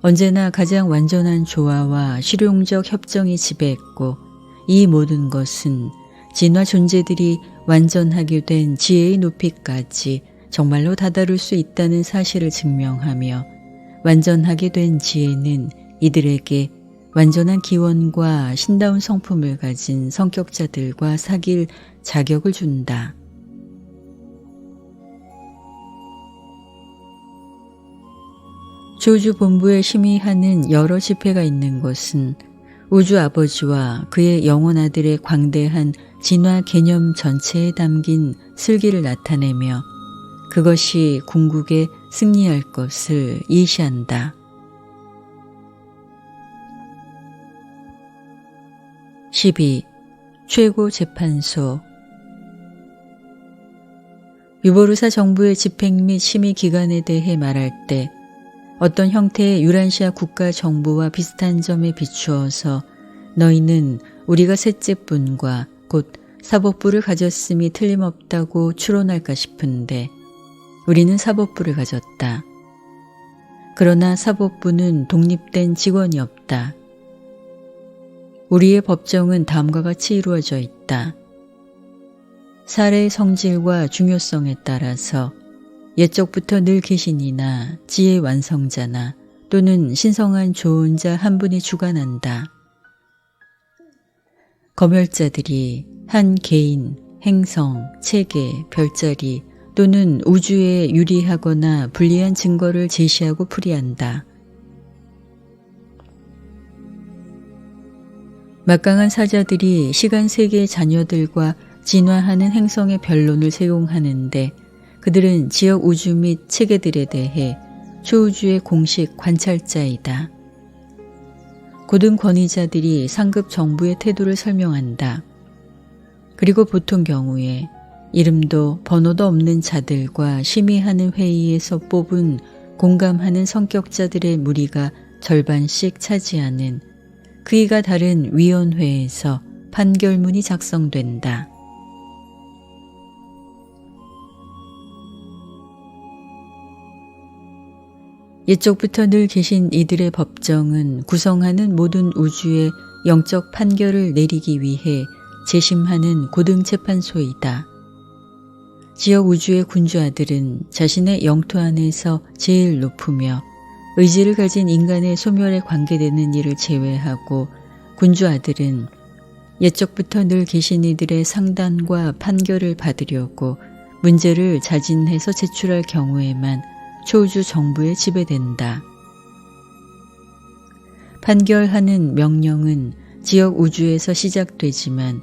언제나 가장 완전한 조화와 실용적 협정이 지배했고 이 모든 것은 진화 존재들이 완전하게 된 지혜의 높이까지 정말로 다다를 수 있다는 사실을 증명하며 완전하게 된 지혜는 이들에게 완전한 기원과 신다운 성품을 가진 성격자들과 사귈 자격을 준다. 조우주 본부에 심의하는 여러 집회가 있는 것은 우주 아버지와 그의 영혼 아들의 광대한 진화 개념 전체에 담긴 슬기를 나타내며 그것이 궁극에 승리할 것을 예시한다. 12. 최고재판소 유보르사 정부의 집행 및 심의 기관에 대해 말할 때 어떤 형태의 유란시아 국가 정부와 비슷한 점에 비추어서 너희는 우리가 셋째뿐과 곧 사법부를 가졌음이 틀림없다고 추론할까 싶은데 우리는 사법부를 가졌다. 그러나 사법부는 독립된 직원이 없다. 우리의 법정은 다음과 같이 이루어져 있다. 사례의 성질과 중요성에 따라서 옛적부터 늘 계신이나 지혜 완성자나 또는 신성한 조언자 한 분이 주관한다. 검열자들이 한 개인, 행성, 체계, 별자리 또는 우주에 유리하거나 불리한 증거를 제시하고 풀이한다. 막강한 사자들이 시간 세계의 자녀들과 진화하는 행성의 변론을 세용하는데 그들은 지역 우주 및 체계들에 대해 초우주의 공식 관찰자이다. 고등 권위자들이 상급 정부의 태도를 설명한다. 그리고 보통 경우에 이름도 번호도 없는 자들과 심의하는 회의에서 뽑은 공감하는 성격자들의 무리가 절반씩 차지하는 크기가 다른 위원회에서 판결문이 작성된다. 옛적부터 늘 계신 이들의 법정은 구성하는 모든 우주의 영적 판결을 내리기 위해 재심하는 고등재판소이다. 지역 우주의 군주아들은 자신의 영토 안에서 제일 높으며 의지를 가진 인간의 소멸에 관계되는 일을 제외하고 군주아들은 옛적부터 늘 계신 이들의 상단과 판결을 받으려고 문제를 자진해서 제출할 경우에만 초우주 정부에 지배된다. 판결하는 명령은 지역 우주에서 시작되지만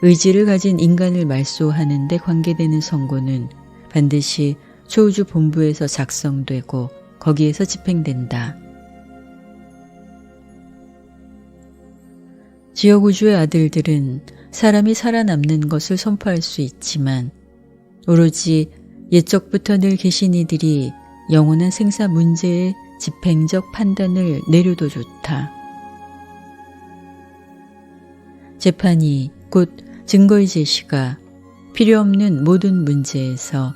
의지를 가진 인간을 말소하는 데 관계되는 선고는 반드시 초우주 본부에서 작성되고 거기에서 집행된다. 지역 우주의 아들들은 사람이 살아남는 것을 선포할 수 있지만 오로지 옛적부터 늘 계신 이들이 영원한 생사 문제의 집행적 판단을 내려도 좋다. 재판이 곧 증거의 제시가 필요 없는 모든 문제에서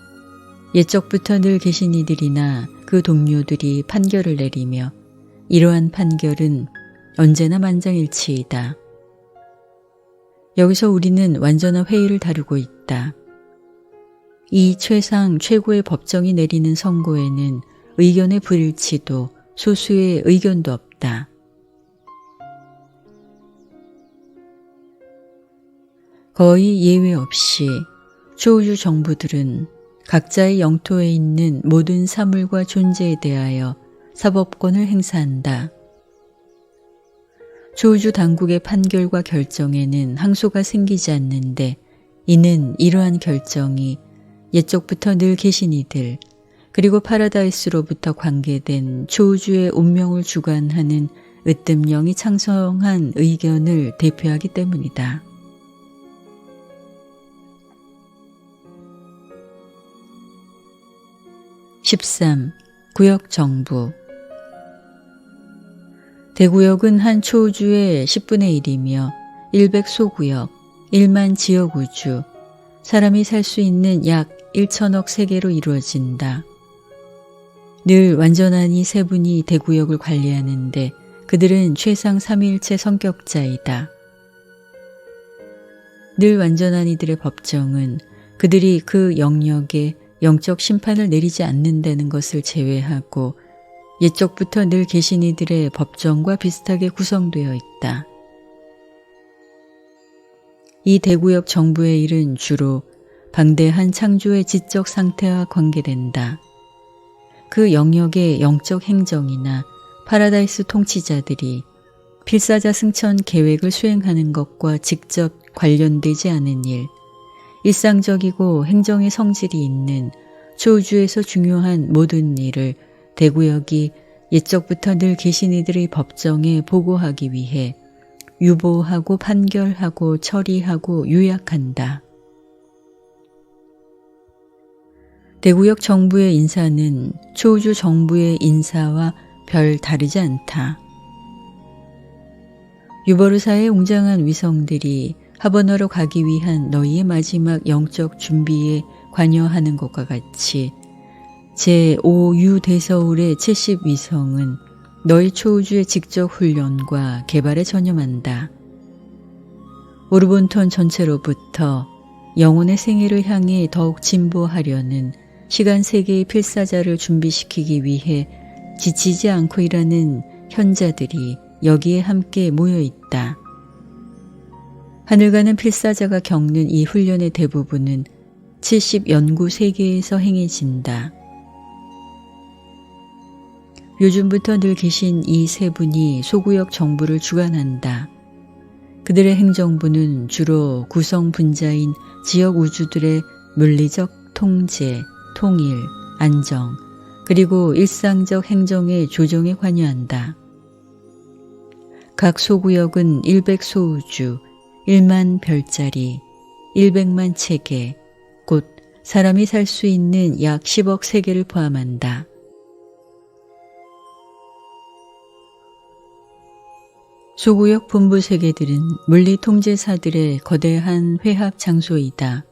옛적부터 늘 계신 이들이나 그 동료들이 판결을 내리며 이러한 판결은 언제나 만장일치이다. 여기서 우리는 완전한 회의를 다루고 있다. 이 최상 최고의 법정이 내리는 선고에는 의견의 불일치도 소수의 의견도 없다. 거의 예외 없이 초우주 정부들은 각자의 영토에 있는 모든 사물과 존재에 대하여 사법권을 행사한다. 초우주 당국의 판결과 결정에는 항소가 생기지 않는데 이는 이러한 결정이 옛적부터 늘 계신 이들, 그리고 파라다이스로부터 관계된 초우주의 운명을 주관하는 으뜸령이 창성한 의견을 대표하기 때문이다. 13. 구역정부. 대구역은 한 초우주의 10분의 1이며 100소구역, 1만 지역우주, 사람이 살 수 있는 약 1천억 세계로 이루어진다. 늘 완전한 이 세 분이 대구역을 관리하는데 그들은 최상 삼위일체 성격자이다. 늘 완전한 이들의 법정은 그들이 그 영역에 영적 심판을 내리지 않는다는 것을 제외하고 옛적부터 늘 계신 이들의 법정과 비슷하게 구성되어 있다. 이 대구역 정부의 일은 주로 방대한 창조의 지적 상태와 관계된다. 그 영역의 영적 행정이나 파라다이스 통치자들이 필사자 승천 계획을 수행하는 것과 직접 관련되지 않은 일, 일상적이고 행정의 성질이 있는 초우주에서 중요한 모든 일을 대구역이 옛적부터 늘 계신 이들의 법정에 보고하기 위해 유보하고 판결하고 처리하고 요약한다. 대구역 정부의 인사는 초우주 정부의 인사와 별 다르지 않다. 유버르사의 웅장한 위성들이 하버너로 가기 위한 너희의 마지막 영적 준비에 관여하는 것과 같이 제5유 대서울의 70위성은 너희 초우주의 직접 훈련과 개발에 전념한다. 오르본톤 전체로부터 영혼의 생애를 향해 더욱 진보하려는 시간 세계의 필사자를 준비시키기 위해 지치지 않고 일하는 현자들이 여기에 함께 모여 있다. 하늘가는 필사자가 겪는 이 훈련의 대부분은 70연구 세계에서 행해진다. 요즘부터 늘 계신 이 세 분이 소구역 정부를 주관한다. 그들의 행정부는 주로 구성 분자인 지역 우주들의 물리적 통제, 통일, 안정, 그리고 일상적 행정의 조정에 관여한다. 각 소구역은 100소우주, 1만 별자리, 100만 체계, 곧 사람이 살 수 있는 약 10억 세계를 포함한다. 소구역 본부 세계들은 물리 통제사들의 거대한 회합 장소이다.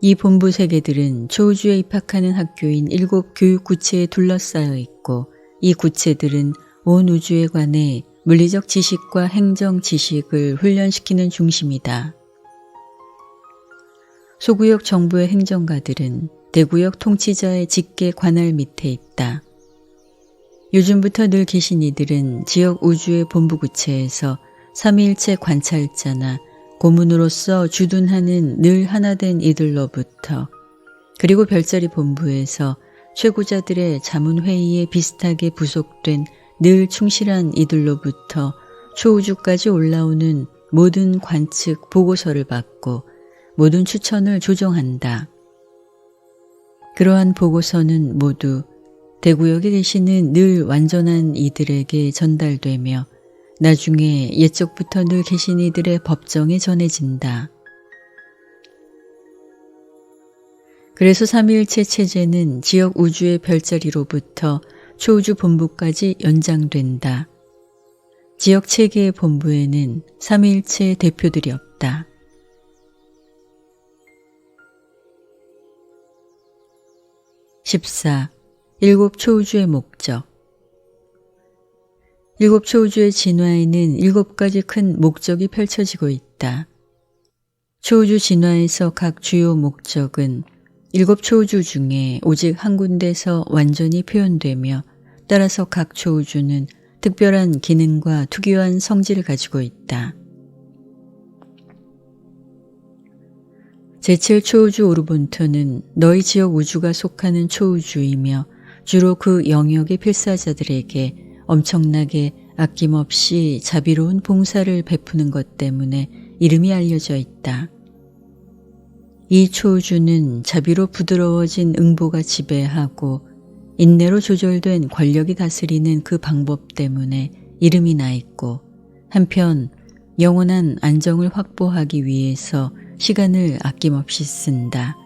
이 본부 세계들은 초우주에 입학하는 학교인 7교육구체에 둘러싸여 있고 이 구체들은 온 우주에 관해 물리적 지식과 행정 지식을 훈련시키는 중심이다. 소구역 정부의 행정가들은 대구역 통치자의 직계 관할 밑에 있다. 요즘부터 늘 계신 이들은 지역 우주의 본부구체에서 삼위일체 관찰자나 고문으로서 주둔하는 늘 하나된 이들로부터 그리고 별자리 본부에서 최고자들의 자문회의에 비슷하게 부속된 늘 충실한 이들로부터 초우주까지 올라오는 모든 관측 보고서를 받고 모든 추천을 조정한다. 그러한 보고서는 모두 대구역에 계시는 늘 완전한 이들에게 전달되며 나중에 옛적부터 늘 계신 이들의 법정에 전해진다. 그래서 삼위일체 체제는 지역 우주의 별자리로부터 초우주 본부까지 연장된다. 지역 체계의 본부에는 삼위일체의 대표들이 없다. (14) 일곱 초우주의 목적. 일곱 초우주의 진화에는 7가지 큰 목적이 펼쳐지고 있다. 초우주 진화에서 각 주요 목적은 7 초우주 중에 오직 한 군데서 완전히 표현되며 따라서 각 초우주는 특별한 기능과 특유한 성질을 가지고 있다. 제7 초우주 오르본토는 너희 지역 우주가 속하는 초우주이며 주로 그 영역의 필사자들에게 엄청나게 아낌없이 자비로운 봉사를 베푸는 것 때문에 이름이 알려져 있다. 이 초우주는 자비로 부드러워진 응보가 지배하고 인내로 조절된 권력이 다스리는 그 방법 때문에 이름이 나 있고, 한편 영원한 안정을 확보하기 위해서 시간을 아낌없이 쓴다.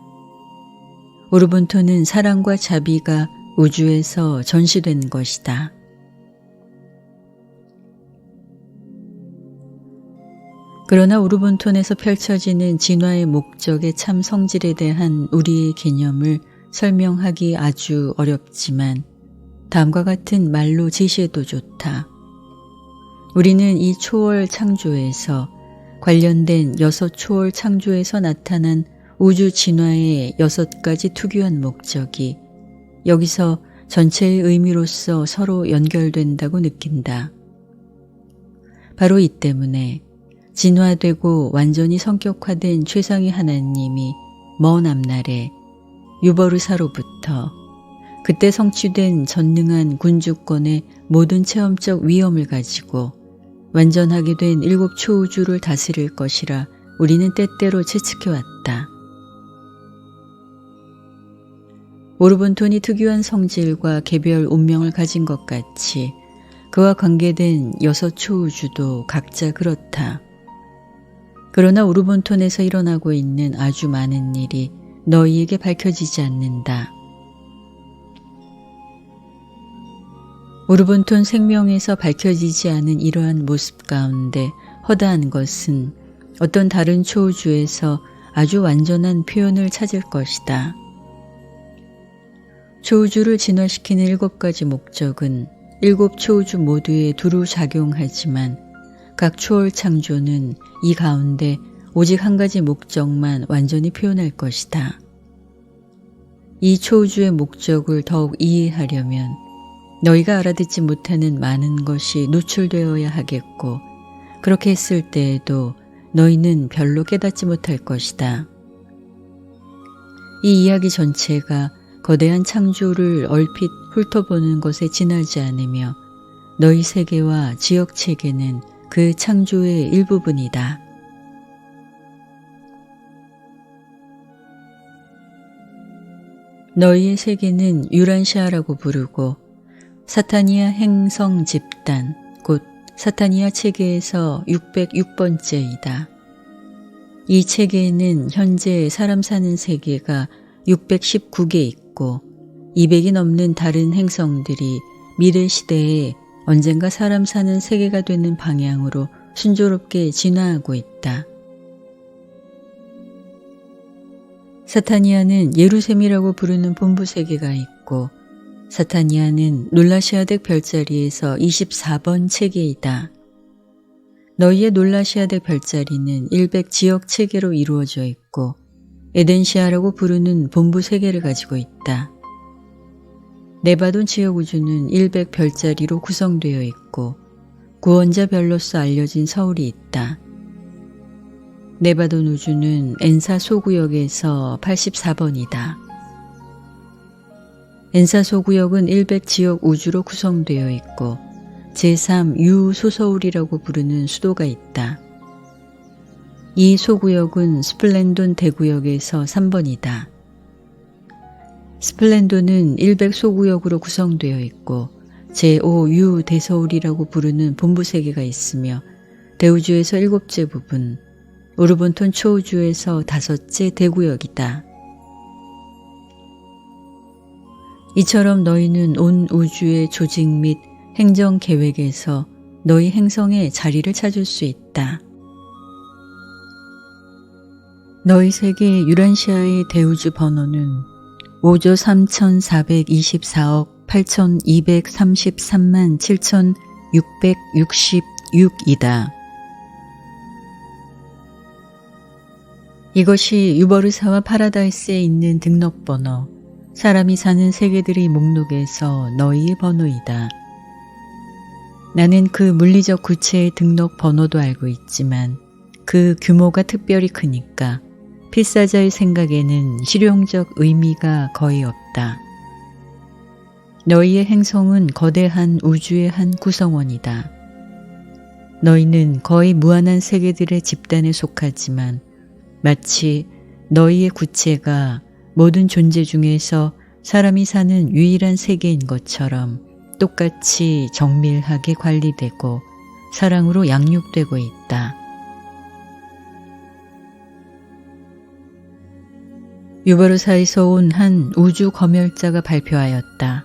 오르본토는 사랑과 자비가 우주에서 전시된 것이다. 그러나 오르본톤에서 펼쳐지는 진화의 목적의 참 성질에 대한 우리의 개념을 설명하기 아주 어렵지만 다음과 같은 말로 제시해도 좋다. 우리는 이 초월 창조에서 관련된 6 초월 창조에서 나타난 우주 진화의 6가지 특유한 목적이 여기서 전체의 의미로서 서로 연결된다고 느낀다. 바로 이 때문에 진화되고 완전히 성격화된 최상위 하나님이 먼 앞날에 유버르사로부터 그때 성취된 전능한 군주권의 모든 체험적 위엄을 가지고 완전하게 된 7 초우주를 다스릴 것이라 우리는 때때로 채측해왔다. 오르본톤이 특유한 성질과 개별 운명을 가진 것 같이 그와 관계된 6 초우주도 각자 그렇다. 그러나 오르본톤에서 일어나고 있는 아주 많은 일이 너희에게 밝혀지지 않는다. 오르본톤 생명에서 밝혀지지 않은 이러한 모습 가운데 허다한 것은 어떤 다른 초우주에서 아주 완전한 표현을 찾을 것이다. 초우주를 진화시키는 7가지 목적은 7 초우주 모두에 두루 작용하지만 각 초월 창조는 이 가운데 오직 한 가지 목적만 완전히 표현할 것이다. 이 초우주의 목적을 더욱 이해하려면 너희가 알아듣지 못하는 많은 것이 노출되어야 하겠고, 그렇게 했을 때에도 너희는 별로 깨닫지 못할 것이다. 이 이야기 전체가 거대한 창조를 얼핏 훑어보는 것에 지나지 않으며 너희 세계와 지역 체계는 그 창조의 일부분이다. 너희의 세계는 유란시아라고 부르고 사타니아 행성 집단, 곧 사타니아 체계에서 606번째이다. 이 체계에는 현재 사람 사는 세계가 619개 있고 200이 넘는 다른 행성들이 미래 시대에 언젠가 사람 사는 세계가 되는 방향으로 순조롭게 진화하고 있다. 사타니아는 예루셈이라고 부르는 본부 세계가 있고, 사타니아는 놀라시아덱 별자리에서 24번 체계이다. 너희의 놀라시아덱 별자리는 100 지역 체계로 이루어져 있고 에덴시아라고 부르는 본부 세계를 가지고 있다. 네바돈 지역 우주는 100 별자리로 구성되어 있고 구원자 별로서 알려진 서울이 있다. 네바돈 우주는 엔사 소구역에서 84번이다. 엔사 소구역은 100 지역 우주로 구성되어 있고 제3 유소서울이라고 부르는 수도가 있다. 이 소구역은 스플렌돈 대구역에서 3번이다. 스플렌돈은 100 소구역으로 구성되어 있고 제5 유 대서울이라고 부르는 본부 세계가 있으며 대우주에서 7째 부분, 오르본톤 초우주에서 5째 대구역이다. 이처럼 너희는 온 우주의 조직 및 행정 계획에서 너희 행성의 자리를 찾을 수 있다. 너희 세계 유란시아의 대우주 번호는 5조 3,424억 8,233만 7,666이다. 이것이 유버르사와 파라다이스에 있는 등록번호, 사람이 사는 세계들의 목록에서 너희의 번호이다. 나는 그 물리적 구체의 등록 번호도 알고 있지만 그 규모가 특별히 크니까 필사자의 생각에는 실용적 의미가 거의 없다. 너희의 행성은 거대한 우주의 한 구성원이다. 너희는 거의 무한한 세계들의 집단에 속하지만 마치 너희의 구체가 모든 존재 중에서 사람이 사는 유일한 세계인 것처럼 똑같이 정밀하게 관리되고 사랑으로 양육되고 있다. 유버르사에서 온 한 우주 검열자가 발표하였다.